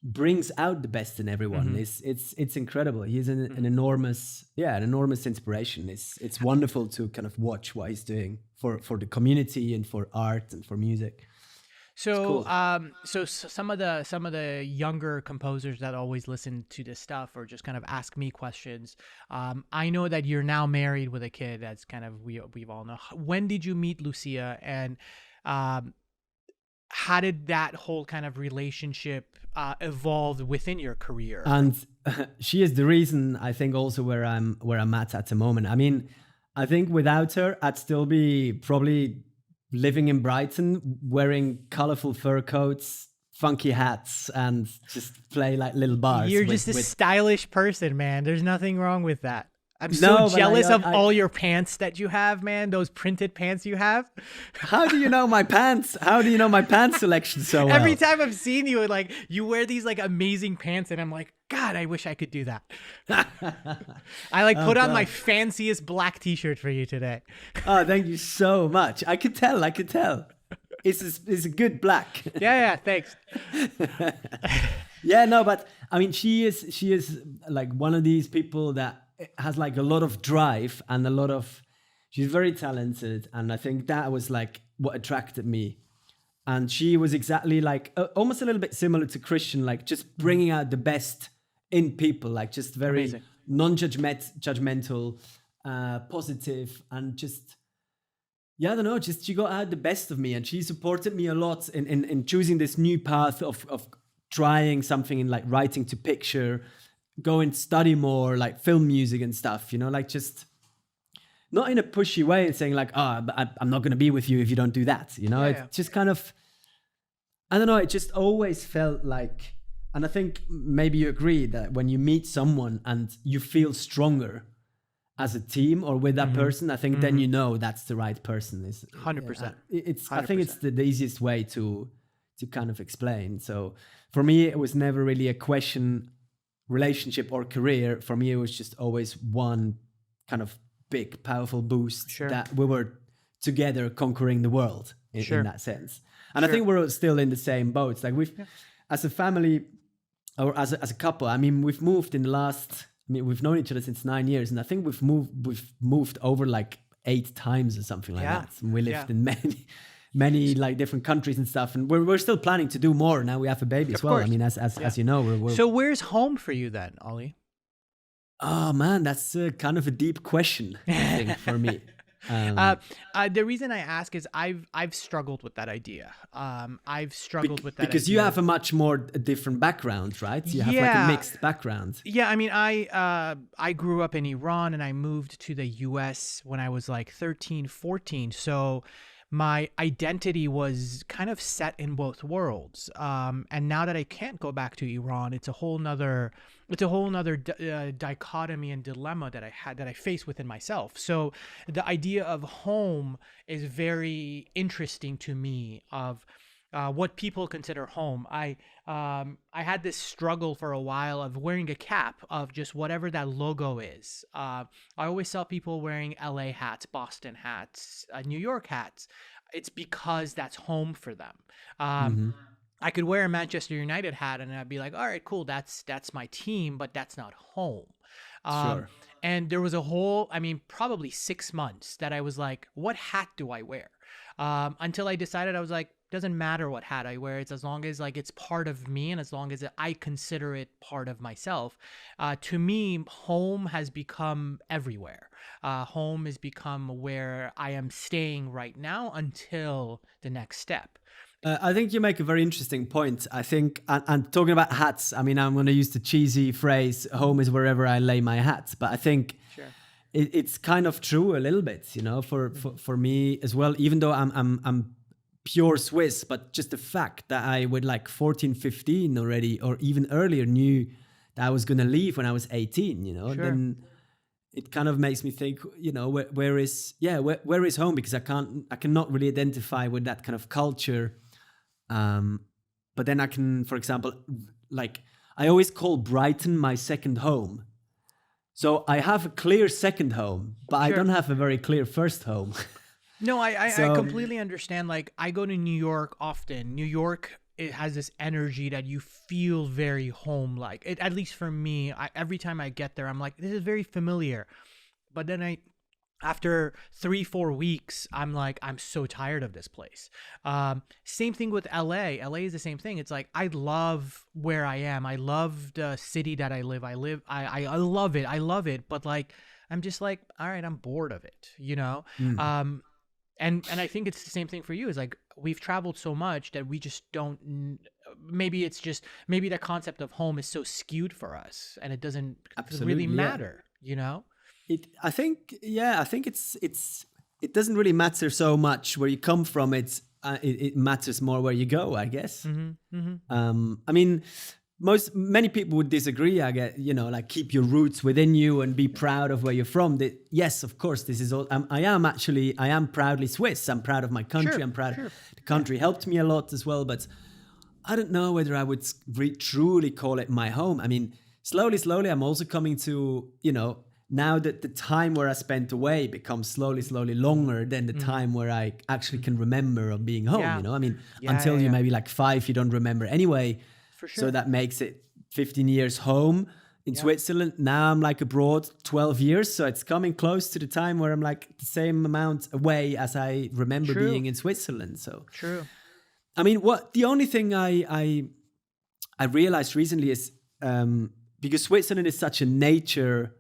brings out the best in everyone. It's incredible. He's an enormous inspiration. It's wonderful to kind of watch what he's doing for the community and for art and for music. So, so some of the younger composers that always listen to this stuff or just kind of ask me questions. I know that you're now married with a kid. That's kind of we've all know. When did you meet Lucia, and how did that whole kind of relationship evolve within your career? And she is the reason, I think, also where I'm at the moment. I mean, I think without her, I'd still be probably living in Brighton, wearing colorful fur coats, funky hats, and just play like little bars. You're just a stylish person, man. There's nothing wrong with that. I'm so jealous of all your pants that you have, man. Those printed pants you have. How do you know my pants? How do you know my pants selection so well? Every time I've seen you, like, you wear these like amazing pants, and I'm like, God, I wish I could do that. I like put on my fanciest black t-shirt for you today. Oh, thank you so much. I could tell. It's a good black. Yeah, thanks. Yeah, no, but I mean, she is like one of these people that has like a lot of drive and she's very talented, and I think that was like what attracted me. And she was exactly like almost a little bit similar to Christian, like just bringing out the best in people, like just very amazing. Non-judgmental, positive, and just, yeah, I don't know, just she got out the best of me, and she supported me a lot in choosing this new path of trying something in like writing to picture, go and study more like film music and stuff, you know, like just not in a pushy way and saying like, oh, I'm not going to be with you if you don't do that, you know. It's just kind of, I don't know, it just always felt like, and I think maybe you agree that when you meet someone and you feel stronger as a team or with that person, I think then you know that's the right person. Is 100%. It's 100%. I think it's the easiest way to kind of explain. So for me, it was never really a question, relationship or career. For me, it was just always one kind of big, powerful boost that we were together conquering the world in that sense. And I think we're still in the same boats. Like as a family or as a couple, I mean, we've moved in the last, I mean, we've known each other since 9 years, and I think we've moved over like 8 times or something like that. And we lived in many like different countries and stuff, and we're still planning to do more. Now we have a baby as well. Course. I mean, as you know, we're So where's home for you then, Ollie? Oh man, that's kind of a deep question, I think, for me. The reason I ask is I've struggled with that idea. I've struggled with that because idea. You have a much more different background, right? You have like a mixed background. Yeah, I mean, I grew up in Iran, and I moved to the US when I was like 13, 14. So my identity was kind of set in both worlds. And now that I can't go back to Iran, it's a whole nother dichotomy and dilemma that I face within myself. So the idea of home is very interesting to me, of what people consider home. I had this struggle for a while of wearing a cap of just whatever that logo is. I always saw people wearing LA hats, Boston hats, New York hats. It's because that's home for them. Hmm. I could wear a Manchester United hat and I'd be like, all right, cool, that's my team, but that's not home. Um, Sure. and there was a whole, I mean, probably 6 months that I was like, what hat do I wear? Until I decided, I was like, doesn't matter what hat I wear. It's as long as like it's part of me and as long as I consider it part of myself. To me, home has become everywhere. Home has become where I am staying right now until the next step. I think you make a very interesting point. I think, and talking about hats, I mean, I'm going to use the cheesy phrase, home is wherever I lay my hat. But I think Sure. it's kind of true a little bit, for me as well, even though I'm pure Swiss, but just the fact that I would like 14, 15 already, or even earlier knew that I was going to leave when I was 18, Sure. then it kind of makes me think, where is home? Because I cannot really identify with that kind of culture. But then I can, for example, like I always call Brighton my second home. So I have a clear second home, but I Sure. don't have a very clear first home. No, I So- completely understand. Like, I go to New York often. New York, it has this energy that you feel very home-like. At least for me, every time I get there, I'm like, this is very familiar. But then after 3-4 weeks, I'm like, I'm so tired of this place. Same thing with LA. LA is the same thing. It's like, I love where I am. I love the city that I live. I love it. I love it. But like, I'm just like, all right, I'm bored of it, you know? And I think it's the same thing for you. Is like, we've traveled so much that we just don't. Maybe it's just maybe the concept of home is so skewed for us, and it doesn't Absolutely, really yeah. matter. You know? I think it doesn't really matter so much where you come from. It matters more where you go, I guess. I mean, many people would disagree. I get, like keep your roots within you and be proud of where you're from. Yes, of course, this is all. I am proudly Swiss. I'm proud of my country. Sure, I'm proud. sure. The country helped me a lot as well, but I don't know whether I would truly call it my home. I mean, slowly, I'm also coming to, now that the time where I spent away becomes slowly longer than the time where I actually can remember of being home. Yeah. I mean, Yeah, until yeah, you're yeah. maybe like 5, you don't remember anyway. For sure. So that makes it 15 years home in Switzerland. Now I'm like abroad 12 years. So it's coming close to the time where I'm like the same amount away as I remember True. being in Switzerland. So, True. I mean, the only thing I realized recently is because Switzerland is such a nature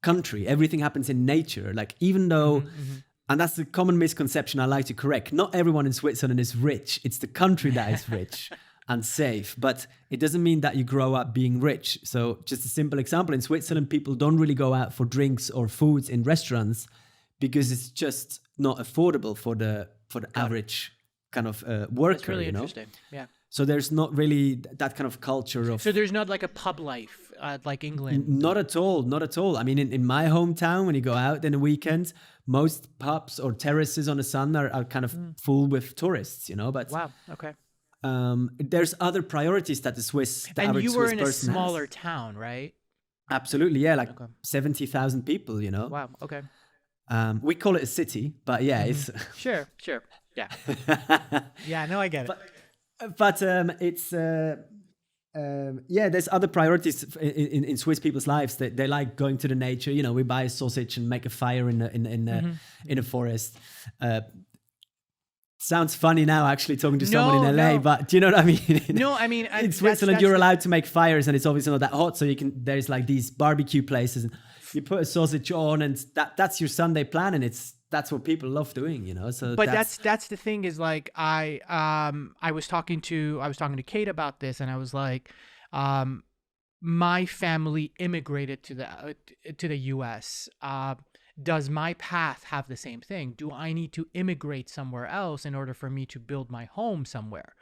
country, everything happens in nature. Like, even though, and that's the common misconception I like to correct, not everyone in Switzerland is rich. It's the country that is rich and safe, but it doesn't mean that you grow up being rich. So just a simple example, in Switzerland, people don't really go out for drinks or foods in restaurants because it's just not affordable for the average kind of worker, That's really interesting. Yeah. So there's not really that kind of culture of... So there's not like a pub life like England. Not at all. I mean, in my hometown, when you go out in the weekend, most pubs or terraces on the sun are kind of full with tourists, But Wow. Okay. there's other priorities that the And average you were Swiss in a person has. smaller town, right? Absolutely, yeah, like Okay. 70,000 people, Wow. Okay. We call it a city, but yeah, it's... Sure. Yeah. Yeah. No, I get it. But it's there's other priorities in Swiss people's lives. They like going to the nature. We buy a sausage and make a fire in a forest. Sounds funny now, actually talking to someone in LA, No. but do you know what I mean? No, I mean, In Switzerland, that's you're allowed to make fires, and it's obviously not that hot, so there's like these barbecue places, and you put a sausage on, and that's your Sunday plan, and that's what people love doing, So, but that's the thing is like I was talking to Kate about this, and I was like, my family immigrated to the U.S. Does my path have the same thing? Do I need to immigrate somewhere else in order for me to build my home somewhere?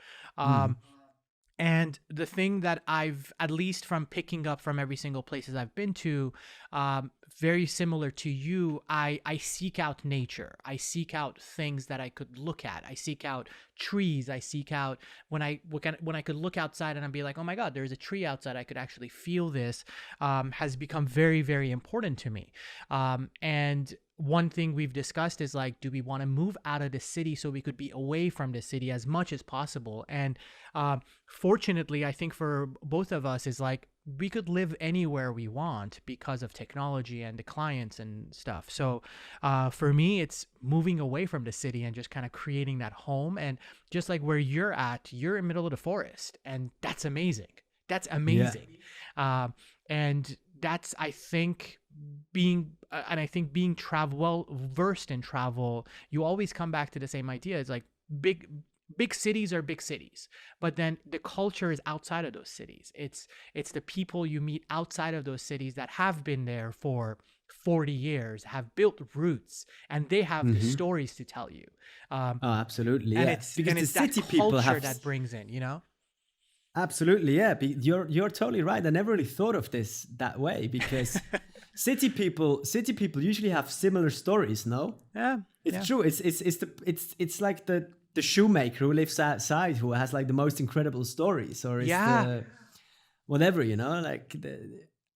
And the thing that I've, at least from picking up from every single places I've been to, very similar to you, I seek out nature. I seek out things that I could look at. I seek out trees. I seek out when I could look outside and I'd be like, oh my God, there's a tree outside. I could actually feel this. Has become very, very important to me. And one thing we've discussed is like, do we want to move out of the city so we could be away from the city as much as possible? And fortunately, I think for both of us is like, we could live anywhere we want because of technology and the clients and stuff. So for me, it's moving away from the city and just kind of creating that home. And just like where you're at, you're in the middle of the forest, and that's amazing. That's amazing. And that's, I think, being well versed in travel, you always come back to the same idea. It's like big cities are big cities, but then the culture is outside of those cities. It's the people you meet outside of those cities that have been there for 40 years, have built roots, and they have the stories to tell you. Oh, absolutely. And Yeah. it's Because and the it's city that people culture have that brings in, you know? Absolutely, yeah. You're totally right. I never really thought of this that way because city people usually have similar stories. No, Yeah, it's true. It's like the shoemaker who lives outside who has like the most incredible stories, or it's the whatever, you know. Like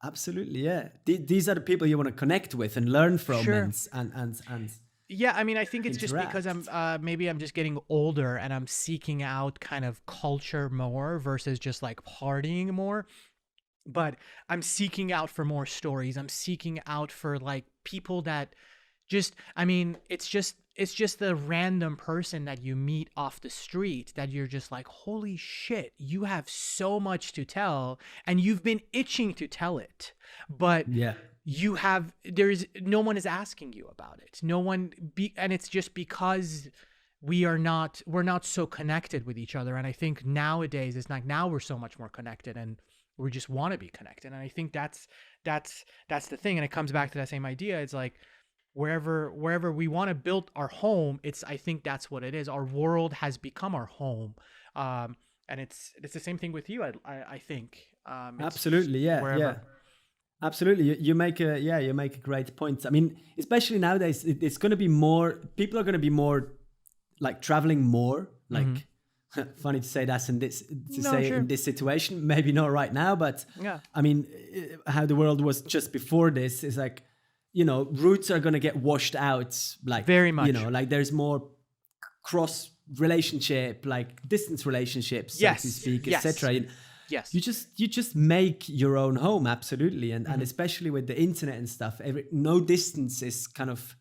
absolutely, yeah. These are the people you want to connect with and learn from, Sure. and Yeah, I mean, I think it's just because interact. I'm just getting older and I'm seeking out kind of culture more versus just like partying more. But I'm seeking out for more stories. I'm seeking out for like people that just, I mean, it's just the random person that you meet off the street that you're just like, holy shit, you have so much to tell and you've been itching to tell it. But yeah. there's no one is asking you about it. And it's just because we're not so connected with each other. And I think nowadays it's like, now we're so much more connected and we just want to be connected. And I think that's the thing. And it comes back to that same idea. It's like, wherever we want to build our home, I think that's what it is. Our world has become our home. And it's the same thing with you. I think, Absolutely, yeah, wherever. yeah. Absolutely, you make a great point. I mean, especially nowadays, it's going to be more. People are going to be more like traveling more. Like, funny to say that in this situation. Maybe not right now, but Yeah. I mean, how the world was just before this is like, you know, roots are going to get washed out. Like Very much. you know, like there's more cross relationship, like distance relationships, so Yes, to speak, yes. etc. Yes. You just make your own home, absolutely, and especially with the internet and stuff. No distance is kind of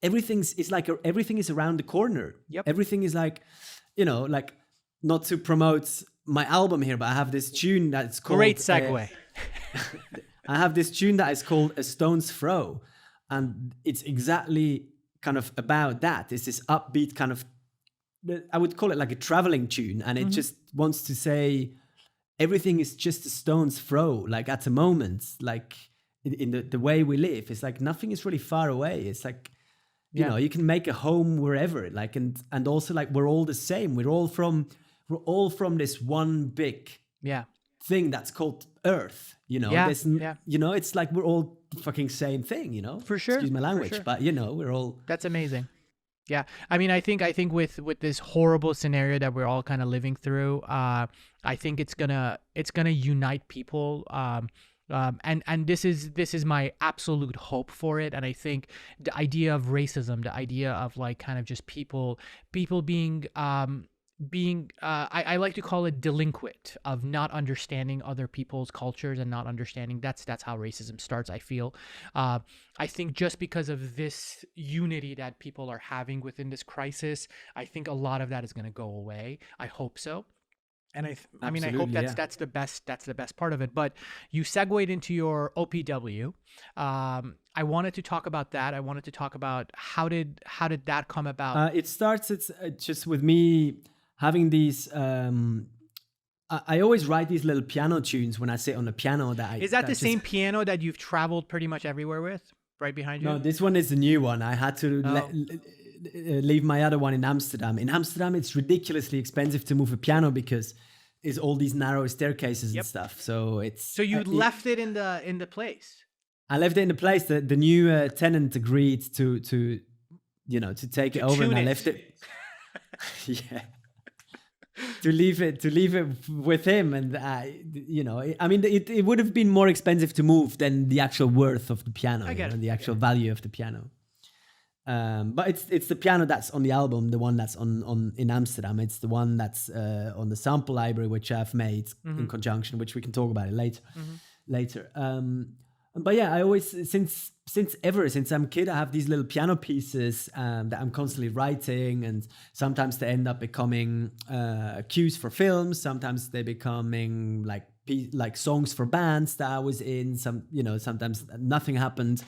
everything is around the corner. Yep. Everything is like, you know, like, not to promote my album here, but I have this tune that's called Great segue. I have this tune that is called A Stone's Throw, and it's exactly kind of about that. It's this upbeat kind of, I would call it like a traveling tune, and it just wants to say everything is just a stone's throw, like at the moment, like in the way we live. It's like nothing is really far away. It's like, you know, you can make a home wherever, like, and also like we're all the same. We're all from this one big thing that's called Earth, you know. You know, it's like we're all fucking same thing, you know. For sure. Excuse my language, sure. but you know, we're all. That's amazing. Yeah, I mean, I think with this horrible scenario that we're all kind of living through, I think it's gonna unite people. And this is my absolute hope for it. And I think the idea of racism, the idea of like kind of just people being I like to call it delinquent, of not understanding other people's cultures and not understanding that's how racism starts, I feel. I think just because of this unity that people are having within this crisis, I think a lot of that is going to go away. I hope so. And I mean, I hope that's the best part of it. But you segued into your OPW. I wanted to talk about that. I wanted to talk about how did that come about? It starts. It's just with me having these. I always write these little piano tunes when I sit on the piano. Is that the same piano that you've traveled pretty much everywhere with? Right behind you? No, this one is the new one. I had to leave my other one in Amsterdam. In Amsterdam, it's ridiculously expensive to move a piano because is all these narrow staircases Yep. and stuff. So it's So you left it in the place. I left it in the place. The new tenant agreed to take it over, and I left it. Yeah. to leave it with him, and I mean, it would have been more expensive to move than the actual worth of the piano, I get it. the actual value of the piano. But it's the piano that's on the album, the one that's on in Amsterdam. It's the one that's on the sample library, which I've made in conjunction, which we can talk about it later. But yeah, I always since I'm a kid, I have these little piano pieces that I'm constantly writing, and sometimes they end up becoming cues for films. Sometimes they becoming like songs for bands that I was in. Sometimes nothing happened,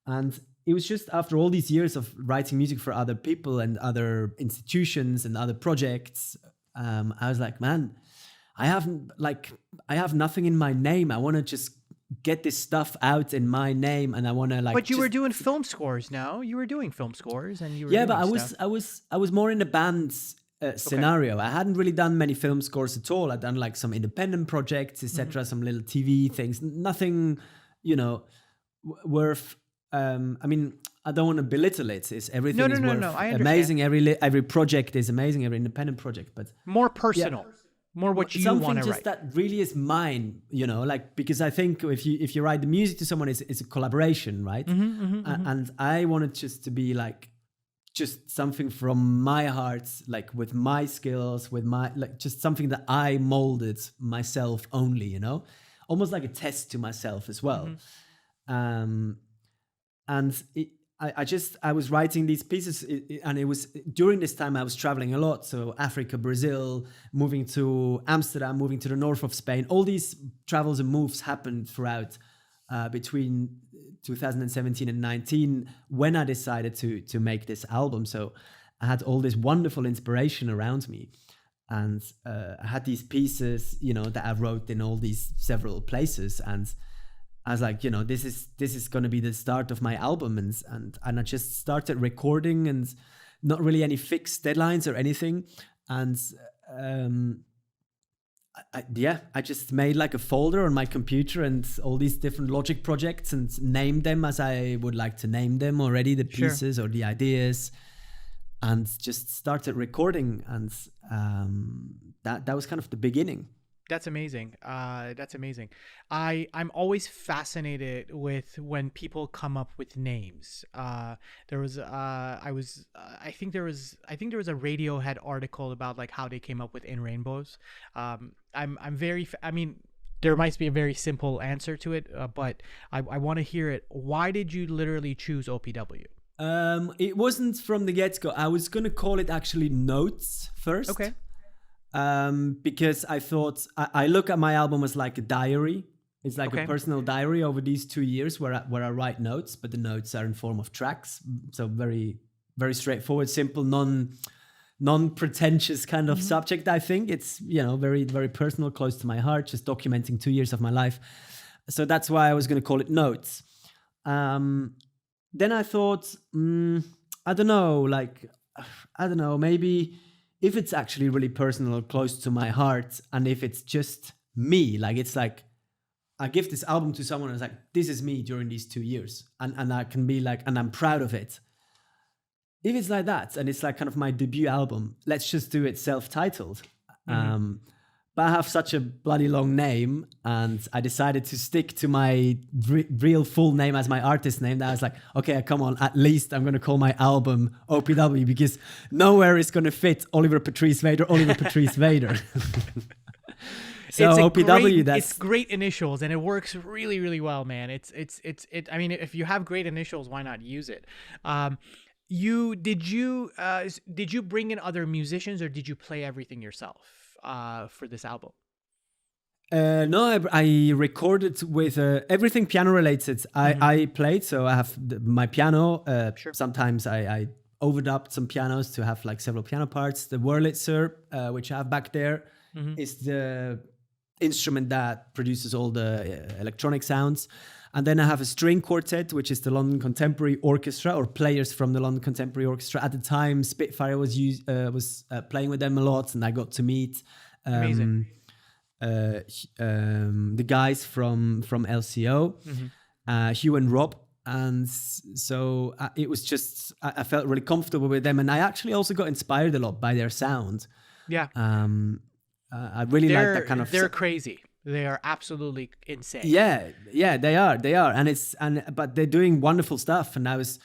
and it was just after all these years of writing music for other people and other institutions and other projects, I was like, man, I have nothing in my name. I want to just get this stuff out in my name, and I want to But you were doing film scores now. You were doing film scores, and you were but doing I was more in the band's scenario. I hadn't really done many film scores at all. I'd done like some independent projects, etc., some little TV things. Nothing, worth. I mean, I don't want to belittle it. It's everything is worth I understand. amazing. Every project is amazing. Every independent project, but more personal, more what you want to something just write. that really is mine. Because I think if you write the music to someone, it's a collaboration, right? And I wanted just to be like just something from my heart, like with my skills, with my just something that I molded myself only. Almost like a test to myself as well. And I was writing these pieces, and it was during this time I was traveling a lot. So Africa, Brazil, moving to Amsterdam, moving to the north of Spain. All these travels and moves happened throughout between 2017 and 19 when I decided to make this album. So I had all this wonderful inspiration around me. And I had these pieces, that I wrote in all these several places, and I was like, this is going to be the start of my album, and I just started recording, and not really any fixed deadlines or anything, and I just made like a folder on my computer and all these different Logic projects, and named them as I would like to name them already, the pieces or the ideas, and just started recording, and that was kind of the beginning. That's amazing. That's amazing. I'm always fascinated with when people come up with names. I think there was a Radiohead article about like how they came up with In Rainbows. I mean, there might be a very simple answer to it, but I want to hear it. Why did you literally choose OPW? It wasn't from the get-go. I was gonna call it actually Notes first. Okay. Because I thought I look at my album as like a diary. It's like a personal diary over these 2 years where I write notes, but the notes are in form of tracks. So very, very straightforward, simple, non-pretentious kind of subject. I think it's very, very personal, close to my heart, just documenting 2 years of my life. So that's why I was going to call it Notes. Then I thought, I don't know, maybe if it's actually really personal, close to my heart, and if it's just me, like it's like I give this album to someone and it's like, this is me during these 2 years, and I can be like, and I'm proud of it. If it's like that, and it's like kind of my debut album, let's just do it self-titled. But I have such a bloody long name, and I decided to stick to my real full name as my artist name. That I was like, okay, come on, at least I'm going to call my album OPW, because nowhere is going to fit Oliver Patrice Weder. So OPW, it's great initials, and it works really, really well, man. I mean, if you have great initials, why not use it? Did you bring in other musicians, or did you play everything yourself for this album? No, I recorded with everything piano related. I played, so I have my piano. Sure. Sometimes I overdubbed some pianos to have like several piano parts. The Wurlitzer, which I have back there, is the instrument that produces all the electronic sounds. And then I have a string quartet, which is the London Contemporary Orchestra, or players from the London Contemporary Orchestra. At the time, Spitfire was playing with them a lot, and I got to meet Amazing. the guys from LCO, Hugh and Rob. And so it was just, I felt really comfortable with them. And I actually also got inspired a lot by their sound. Yeah. I really like that kind of... They're crazy. They are absolutely insane. Yeah, they are. But they're doing wonderful stuff. And I was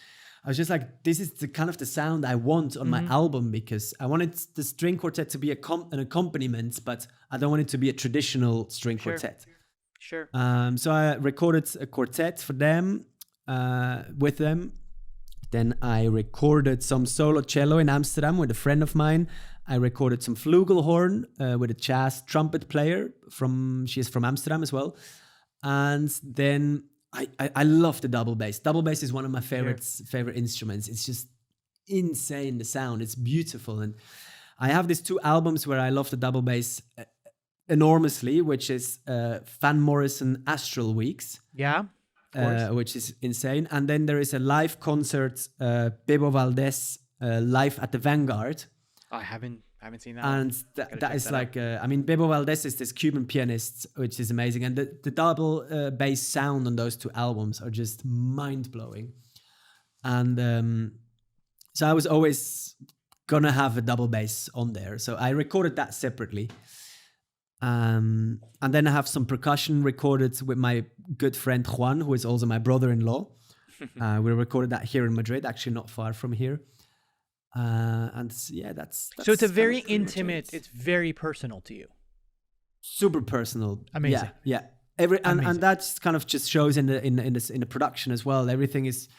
just like, this is the kind of the sound I want on my album, because I wanted the string quartet to be an accompaniment, but I don't want it to be a traditional string quartet. Sure. So I recorded a quartet for them, with them. Then I recorded some solo cello in Amsterdam with a friend of mine. I recorded some flugelhorn with a jazz trumpet player she's from Amsterdam as well. And then I love the double bass. Double bass is one of my favorite instruments. It's just insane, the sound. It's beautiful. And I have these 2 albums where I love the double bass enormously, which is Van Morrison Astral Weeks. Yeah. Which is insane. And then there is a live concert, Bebo Valdez live at the Vanguard. I haven't seen that. And that is like, Bebo Valdez is this Cuban pianist, which is amazing. And the double bass sound on those 2 albums are just mind blowing. And so I was always gonna have a double bass on there. So I recorded that separately. And then I have some percussion recorded with my good friend Juan, who is also my brother-in-law. We recorded that here in Madrid, actually not far from here. And yeah, that's so it's a very intimate, it's very personal to you. Super personal. Amazing. Yeah. And that's kind of just shows in the production as well. Everything is,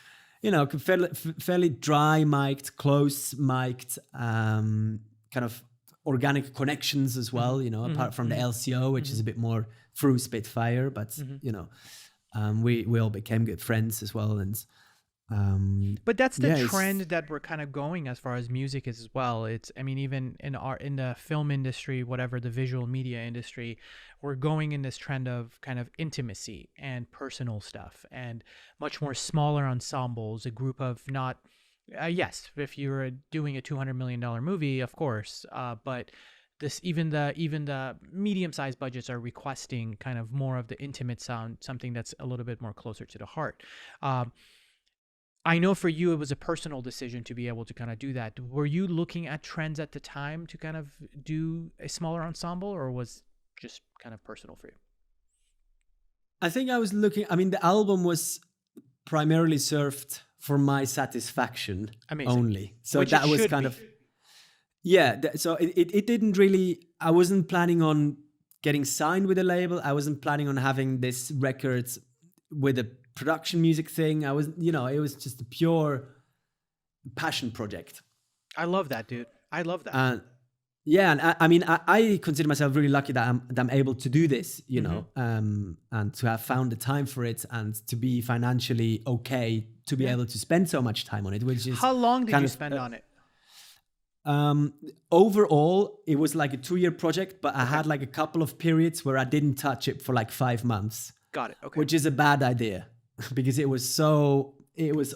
fairly dry mic'd, close mic'd, kind of organic connections as well, apart from the LCO, which is a bit more through Spitfire, but we all became good friends as well. And but that's the trend that we're kind of going as far as music is as well. It's, even in the film industry, whatever, the visual media industry, we're going in this trend of kind of intimacy and personal stuff and much more smaller ensembles, a group of not. Yes, if you're doing a $200 million movie, of course, but this even the medium-sized budgets are requesting kind of more of the intimate sound, something that's a little bit more closer to the heart. I know for you it was a personal decision to be able to kind of do that. Were you looking at trends at the time to kind of do a smaller ensemble, or was just kind of personal for you? I think I was looking. The album was primarily served for my satisfaction. Amazing. Only. So which that was kind of, so it didn't really, I wasn't planning on getting signed with a label. I wasn't planning on having this record with a production music thing. I was, it was just a pure passion project. I love that, dude. I love that. Yeah, and I consider myself really lucky that I'm able to do this, and to have found the time for it, and to be financially okay to be able to spend so much time on it. Which is, how long did you spend on it? Overall, it was like a 2-year project, but I had like a couple of periods where I didn't touch it for like 5 months. Got it. Okay. Which is a bad idea because it was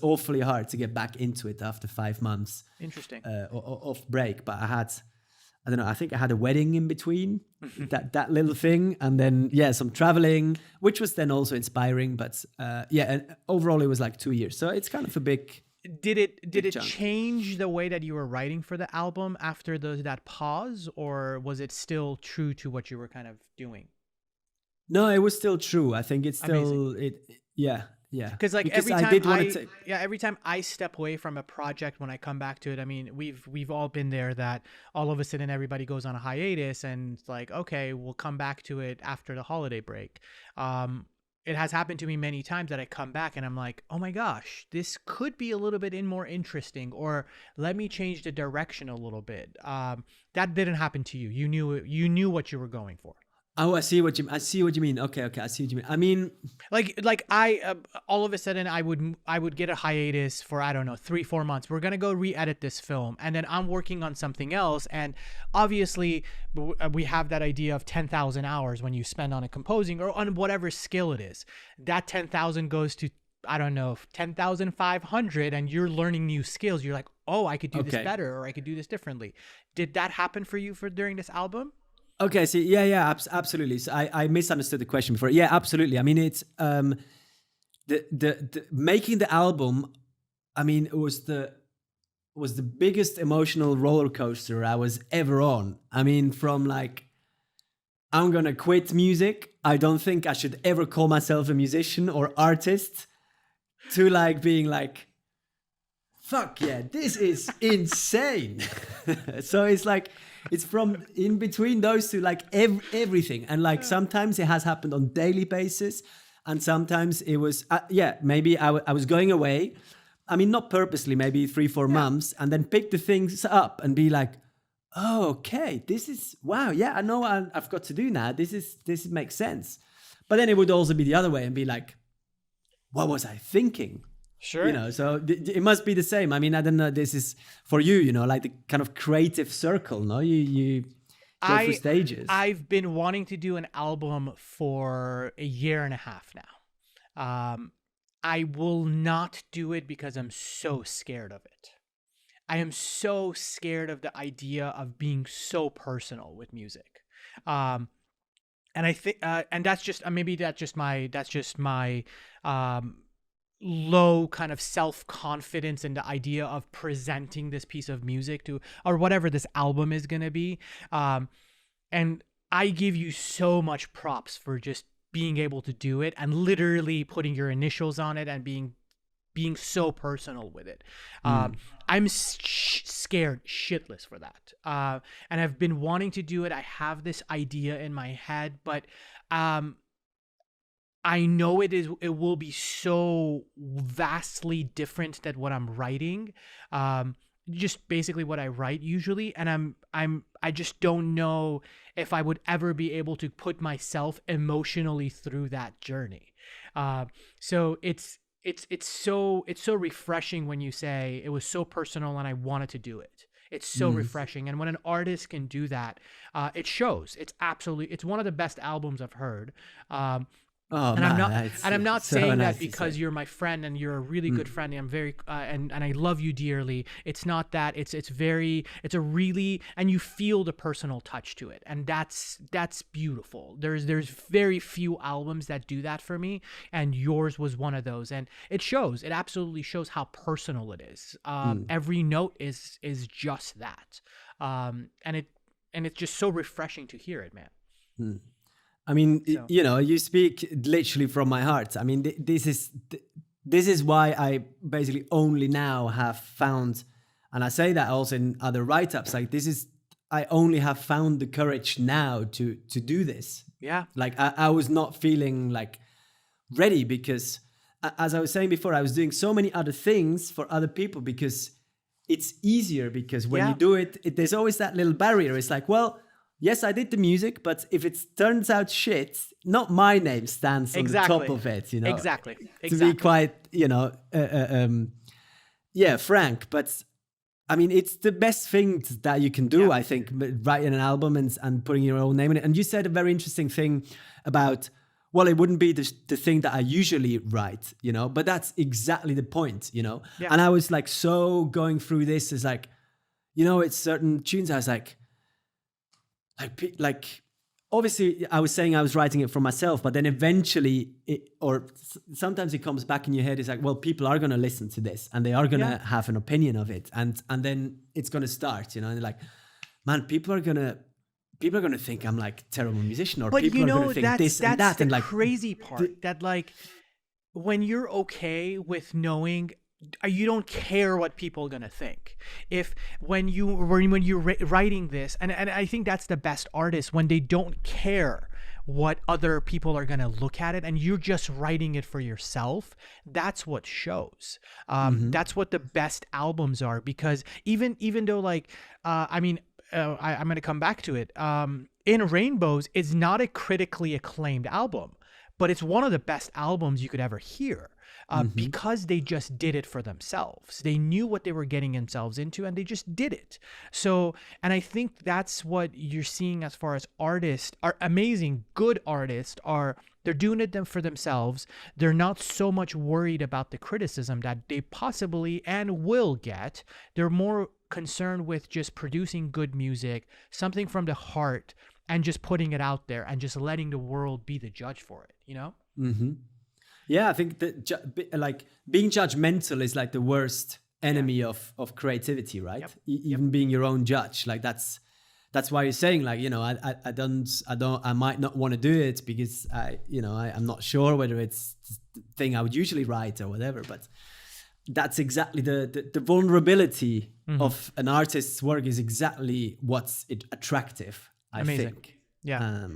awfully hard to get back into it after 5 months. Interesting. Off break, but I don't know, I think I had a wedding in between, that little thing. And then, some traveling, which was then also inspiring. But and overall it was like 2 years. So it's kind of a big... Did it chunk. change the way that you were writing for the album after that pause? Or was it still true to what you were kind of doing? No, it was still true. I think it's still... Yeah. Because every time I step away from a project, when I come back to it, we've all been there, that all of a sudden everybody goes on a hiatus and it's like, okay, we'll come back to it after the holiday break. It has happened to me many times that I come back and I'm like, oh my gosh, this could be a little bit more interesting, or let me change the direction a little bit. That didn't happen to you. You knew what you were going for. Oh, I see what you mean. Okay, I see what you mean. Like I all of a sudden I would get a hiatus for, I don't know, 3-4 months. We're gonna go re-edit this film, and then I'm working on something else. And obviously we have that idea of 10,000 hours when you spend on a composing or on whatever skill it is. That 10,000 goes to, I don't know, 10,500, and you're learning new skills. You're like, oh, I could do this better, or I could do this differently. Did that happen for you during this album? Okay, so absolutely. So I misunderstood the question before. Yeah, absolutely. I mean, it's the making the album. I mean, it was the biggest emotional roller coaster I was ever on. I mean, from like, I'm gonna quit music. I don't think I should ever call myself a musician or artist, to like being like, fuck yeah, this is insane. So it's like, it's from in between those two, like everything. And like sometimes it has happened on daily basis. And sometimes it was, maybe I was going away. I mean, not purposely, maybe 3-4 months, and then pick the things up and be like, oh, okay, this is, wow, yeah, I know what I've got to do now. This makes sense. But then it would also be the other way and be like, what was I thinking? Sure. You know, so it must be the same. I mean, I don't know, this is for you, you know, like the kind of creative circle, no? You go through stages. I've been wanting to do an album for a year and a half now. I will not do it because I'm so scared of it. I am so scared of the idea of being so personal with music. And I think, and that's just, that's just my low kind of self-confidence in the idea of presenting this piece of music to, or whatever this album is going to be. And I give you so much props for just being able to do it and literally putting your initials on it and being so personal with it. I'm scared shitless for that. And I've been wanting to do it. I have this idea in my head, but I know it will be so vastly different than what I'm writing. Just basically what I write usually, and I just don't know if I would ever be able to put myself emotionally through that journey. So it's so refreshing when you say it was so personal and I wanted to do it. It's so refreshing, and when an artist can do that, it shows. It's one of the best albums I've heard. Oh, and man, I'm not so saying nice that to because say. you're my friend and you're a really good friend. And I'm very and I love you dearly. It's not that. It's a really, and you feel the personal touch to it, and that's beautiful. There's very few albums that do that for me, and yours was one of those. And it shows. It absolutely shows how personal it is. Every note is just that, and it's just so refreshing to hear it, man. I mean, So. you know, you speak literally from my heart. I mean, this is why I basically only now have found, and I say that also in other write-ups, like I only have found the courage now to do this. Yeah. Like I was not feeling like ready because, as I was saying before, I was doing so many other things for other people because it's easier, because when you do it, there's always that little barrier. It's like, well, yes, I did the music, but if it turns out shit, not my name stands on the top of it, you know. Exactly. To be quite, you know, frank. But I mean, it's the best thing that you can do, I think, writing an album and putting your own name in it. And you said a very interesting thing about, well, it wouldn't be the thing that I usually write, you know, but that's exactly the point, you know. Yeah. And I was like, so going through this is like, you know, it's certain tunes I was like obviously I was saying I was writing it for myself, but then eventually sometimes it comes back in your head. It's like, well, people are going to listen to this and they are going to have an opinion of it. And then it's going to start, you know, and they're like, man, people are going to think I'm like a terrible musician, or but people are going to think this and that. That's And the like crazy part, that like when you're okay with knowing you don't care what people are gonna think. If when you're writing this, and I think that's the best artists, when they don't care what other people are gonna look at it, and you're just writing it for yourself. That's what shows. That's what the best albums are, because even though like I'm gonna come back to it. In Rainbows is not a critically acclaimed album, but it's one of the best albums you could ever hear. Because they just did it for themselves. They knew what they were getting themselves into, and they just did it. So, and I think that's what you're seeing as far as artists, are amazing, good artists they're doing it for themselves. They're not so much worried about the criticism that they possibly and will get. They're more concerned with just producing good music, something from the heart, and just putting it out there and just letting the world be the judge for it, you know? Mm-hmm. Yeah, I think that like being judgmental is like the worst enemy of creativity, right? Yep. Even being your own judge, like that's why you're saying, like, you know, I might not want to do it because I'm not sure whether it's the thing I would usually write or whatever. But that's exactly the vulnerability of an artist's work is exactly what's attractive, I Amazing. think. Yeah.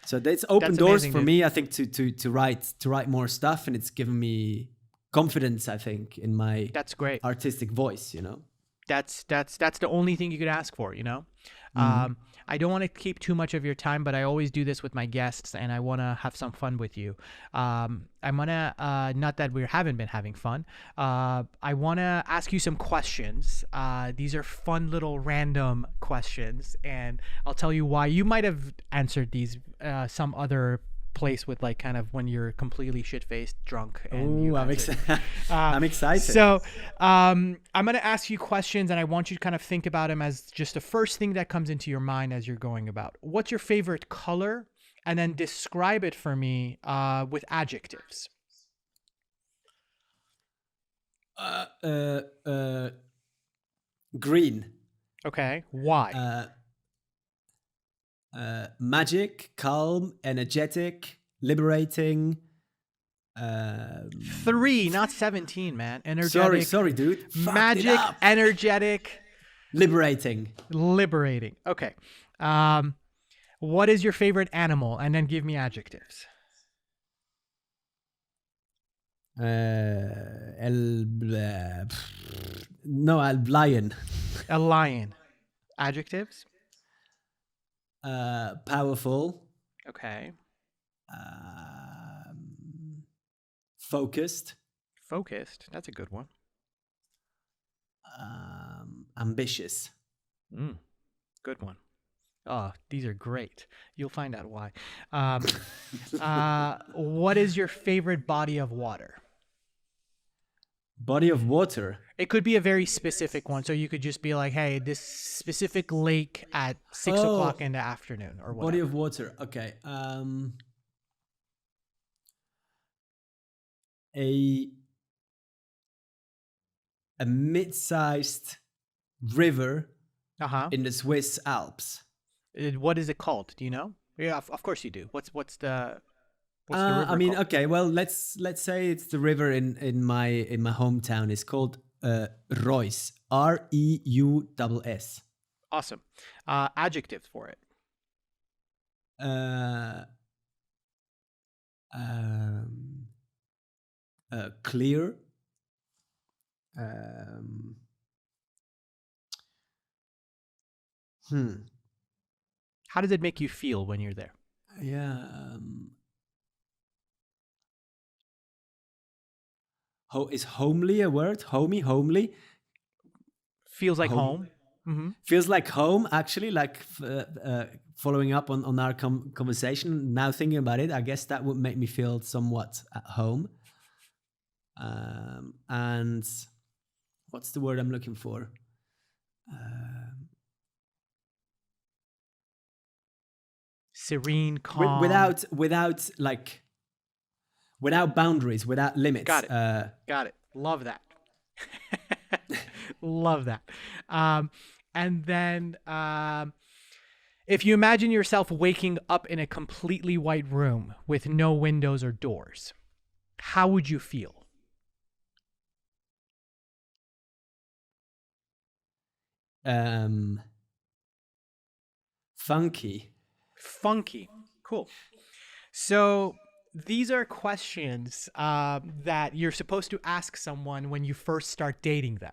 So it's open That's doors amazing, for dude. me, I think, to write more stuff, and it's given me confidence, I think, in my That's great. artistic voice, you know. That's the only thing you could ask for, you know? I don't want to keep too much of your time, but I always do this with my guests, and I want to have some fun with you. I'm going to, not that we haven't been having fun, I want to ask you some questions. These are fun little random questions, and I'll tell you why. You might have answered these some other place with, like, kind of when you're completely shit-faced drunk and you I'm answered. I'm excited. So I'm going to ask you questions, and I want you to kind of think about them as just the first thing that comes into your mind as you're going about. What's your favorite color? And then describe it for me with adjectives. Green. Okay. Why? Magic, calm, energetic, liberating. 3, not 17, man. Energetic. Sorry, dude. Fucked it Magic, up. energetic, Liberating. liberating. Okay. What is your favorite animal? And then give me adjectives. Lion. A lion. Adjectives. Powerful. Okay. Focused. Focused. That's a good one. Ambitious. Good one. Oh, these are great. You'll find out why. What is your favorite body of water? Body of water. It could be a very specific one. So you could just be like, hey, this specific lake at 6 o'clock in the afternoon or whatever. Body of water. Okay. A mid-sized river in the Swiss Alps. What is it called? Do you know? Yeah, of course you do. What's the river I mean, called? okay. Well, let's say it's the river in my hometown. It's called Reuss. Reuss. Awesome. Adjectives for it. Clear. How does it make you feel when you're there? Yeah. Is homely a word? Homely? Feels like Home. home. Feels like home, actually, like following up on our conversation. Now thinking about it, I guess that would make me feel somewhat at home. And what's the word I'm looking for? Serene, calm. Without boundaries, without limits. Got it. Got it. Love that. Love that. And then if you imagine yourself waking up in a completely white room with no windows or doors, how would you feel? Funky. Cool. So these are questions that you're supposed to ask someone when you first start dating them.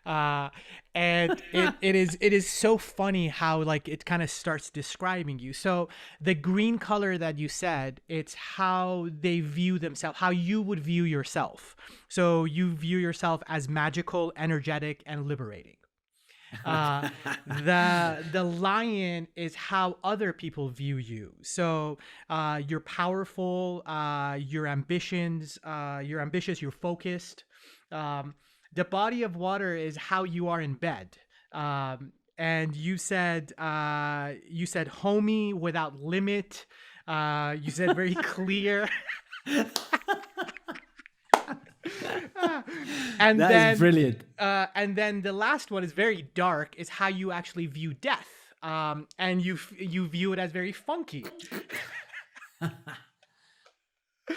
And it is so funny how, like, it kind of starts describing you. So the green color that you said, it's how they view themselves, how you would view yourself. So you view yourself as magical, energetic, and liberating. The lion is how other people view you. So you're powerful, you're ambitious, you're focused. The body of water is how you are in bed. and you said homie without limit. You said very clear. And That then is brilliant. and then the last one is very dark. Is how you actually view death. And you view it as very funky.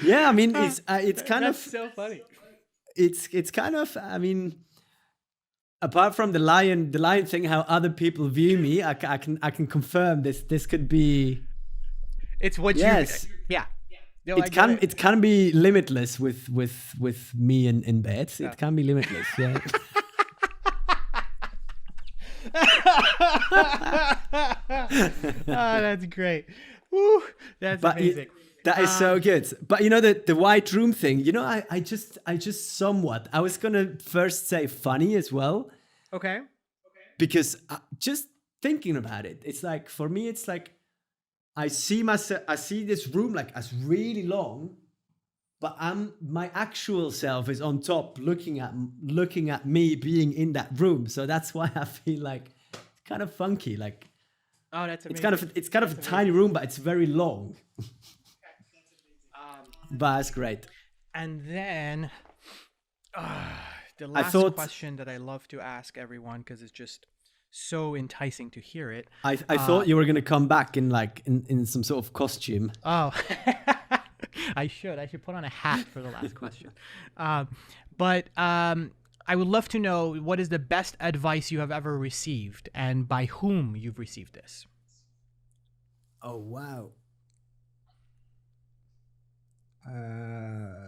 Yeah, I mean, it's kind That's of so funny. it's kind of, I mean, apart from the lion thing, how other people view me, I can confirm this could be. It's what Yes. yeah. No, I It get it can be limitless with me in bed. Yeah. It can be limitless. Yeah. Oh, that's great. Woo, that's But amazing. that is so good. But you know, the white room thing, you know, I just somewhat, I was gonna first say funny as well, Okay. because just thinking about it, it's like, for me, it's like, I see this room like as really long, but my actual self is on top looking at me being in that room. So that's why I feel like it's kind of funky. Like, Oh, that's amazing. it's kind of a tiny room, but it's very long. But it's great. And then the last question that I love to ask everyone, because it's just so enticing to hear it. I thought you were gonna come back in like in some sort of costume. Oh, I should put on a hat for the last question. But I would love to know, what is the best advice you have ever received, and by whom you've received this? Oh wow.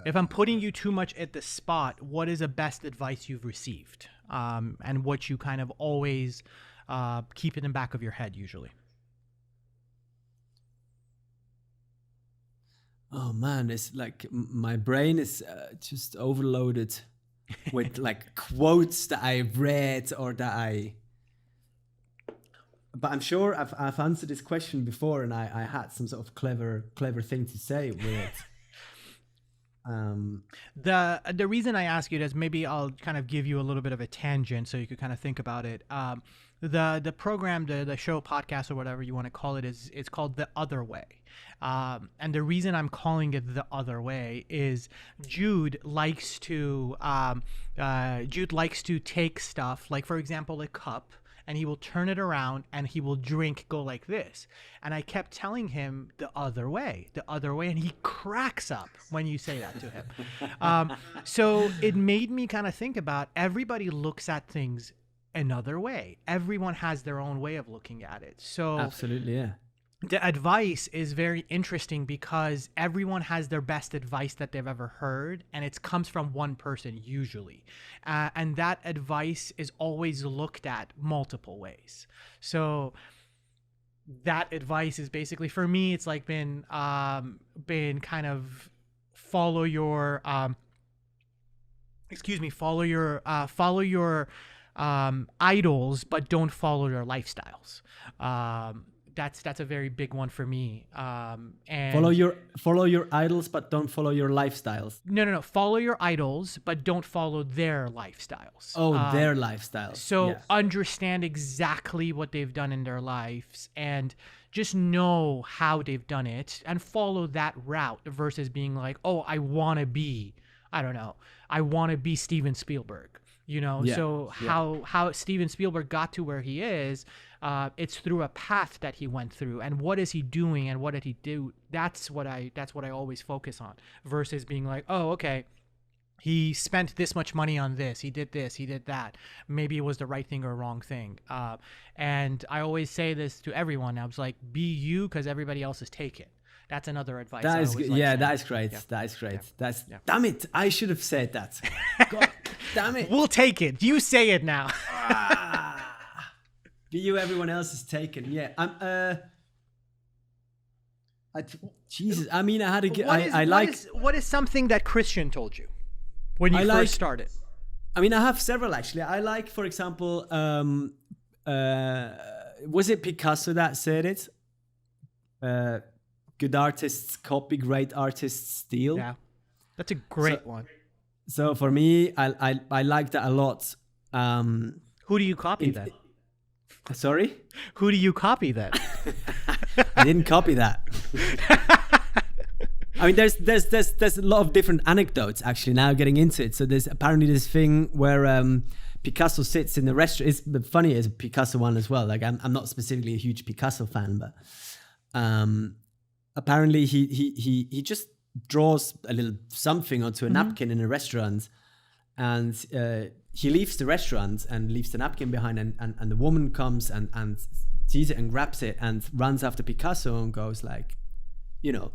If I'm putting you too much at the spot, what is the best advice you've received, and what you kind of always keep in the back of your head usually? Oh man, it's like my brain is just overloaded with like quotes that I read or that I. But I'm sure I've answered this question before, and I had some sort of clever thing to say with it. The reason I ask you this, maybe I'll kind of give you a little bit of a tangent so you could kind of think about it. The program, the show, podcast, or whatever you want to call it, it's called The Other Way. And the reason I'm calling it The Other Way is Jude likes to take stuff, like, for example, a cup, and he will turn it around and he will go like this. And I kept telling him the other way, and he cracks up when you say that to him. So it made me kind of think about, everybody looks at things another way. Everyone has their own way of looking at it. So Absolutely, yeah. the advice is very interesting because everyone has their best advice that they've ever heard, and it comes from one person usually. And that advice is always looked at multiple ways. So that advice is basically, for me, it's like been kind of follow your idols, but don't follow your lifestyles. That's a very big one for me. And follow your idols, but don't follow your lifestyles. No. Follow your idols, but don't follow their lifestyles. Oh, their lifestyles. So yeah. understand exactly what they've done in their lives, and just know how they've done it, and follow that route versus being like, oh, I want to be Steven Spielberg. You know, Yeah, so how Steven Spielberg got to where he is, it's through a path that he went through, and what is he doing and what did he do? That's what I always focus on, versus being like, oh, okay, he spent this much money on this, he did that. Maybe it was the right thing or wrong thing. And I always say this to everyone. I was like, be you, because everybody else is taken. That's another advice. That is good. that is great. Yeah. That is great. Yeah. Damn it! I should have said that. God damn it! We'll take it. You say it now. Be you, everyone else is taken. Yeah, Jesus, I mean, I had to get. What is something that Christian told you when you first started? I mean, I have several actually. I like, for example, was it Picasso that said it? Good artists copy, great artists steal. Yeah, that's a great one. So for me, I like that a lot. Who do you copy then? Sorry? Who do you copy then? I didn't copy that. I mean, there's a lot of different anecdotes actually now getting into it. So there's apparently this thing where Picasso sits in the restaurant. It's funny as a Picasso one as well. Like I'm not specifically a huge Picasso fan, but apparently he just draws a little something onto a napkin in a restaurant, and he leaves the restaurant and leaves the napkin behind, and the woman comes and sees it and grabs it and runs after Picasso and goes like, you know,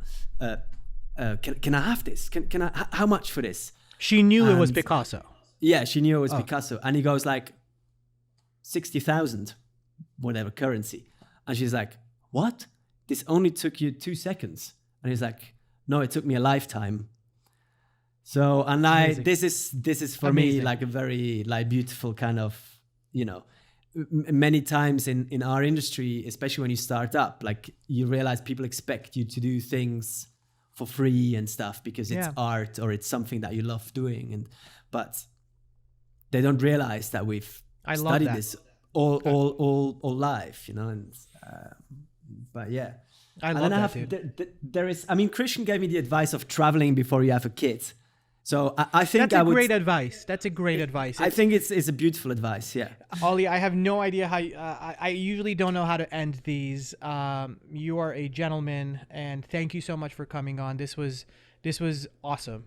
can I have this? Can I? How much for this? She knew it was And- Picasso. Yeah, she knew it was Picasso, and he goes like 60,000, whatever currency, and she's like, "What? This only took you 2 seconds?" And he's like, "No, it took me a lifetime." So, and Amazing. this is for me Amazing. like a very like beautiful kind of, you know, many times in our industry, especially when you start up, like you realize people expect you to do things for free and stuff because it's Yeah. art or it's something that you love doing, but they don't realize that we've I love studied that. this all life, you know. And but yeah, I and love then that, dude. there is. I mean, Christian gave me the advice of traveling before you have a kid. So I think That's I a would. great advice. That's a great advice. I think it's a beautiful advice. Yeah. Ollie, I have no idea how. I usually don't know how to end these. You are a gentleman, and thank you so much for coming on. This was awesome.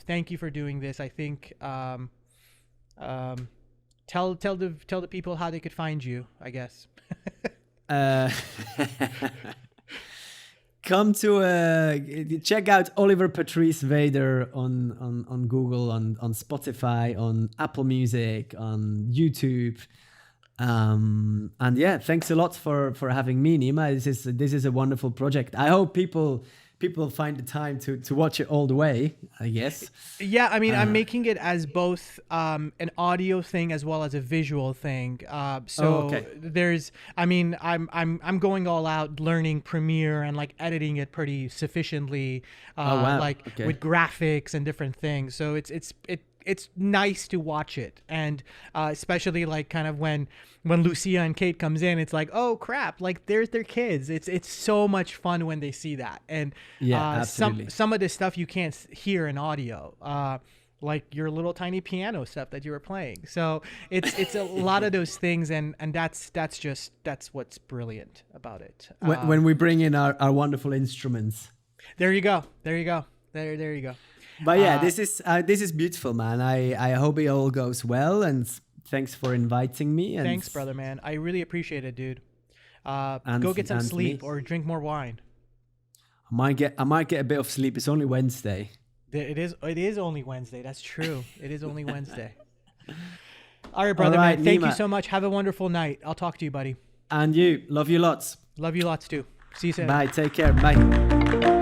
Thank you for doing this. I think. Tell the people how they could find you, I guess. Come to check out Oliver Patrice Weder on Google, on Spotify, on Apple Music, on YouTube. And yeah, thanks a lot for having me, Nima. This is a wonderful project. I hope people find the time to watch it all the way, I guess. Yeah, I mean, I'm making it as both an audio thing as well as a visual thing. okay. There's, I mean, I'm going all out learning Premiere and like editing it pretty sufficiently, wow. like Okay. with graphics and different things. So it's nice to watch it, and especially like kind of when Lucia and Kate comes in, it's like, oh crap, like there's their kids. It's so much fun when they see that, and Yeah, absolutely. some of the stuff you can't hear in audio, like your little tiny piano stuff that you were playing. So it's a lot of those things, and that's what's brilliant about it. When we bring in our wonderful instruments. There you go. There you go. But yeah, this is beautiful, man. I hope it all goes well, and thanks for inviting me. And Thanks, brother, man. I really appreciate it, dude. And- Go get some and sleep me. or drink more wine. I might get a bit of sleep. It's only Wednesday. It is only Wednesday. That's true. It is only Wednesday. All right, brother, right, man. Thank you Nima. so much. Have a wonderful night. I'll talk to you, buddy. And you, love you lots. Love you lots too. See you soon. Bye. Take care. Bye.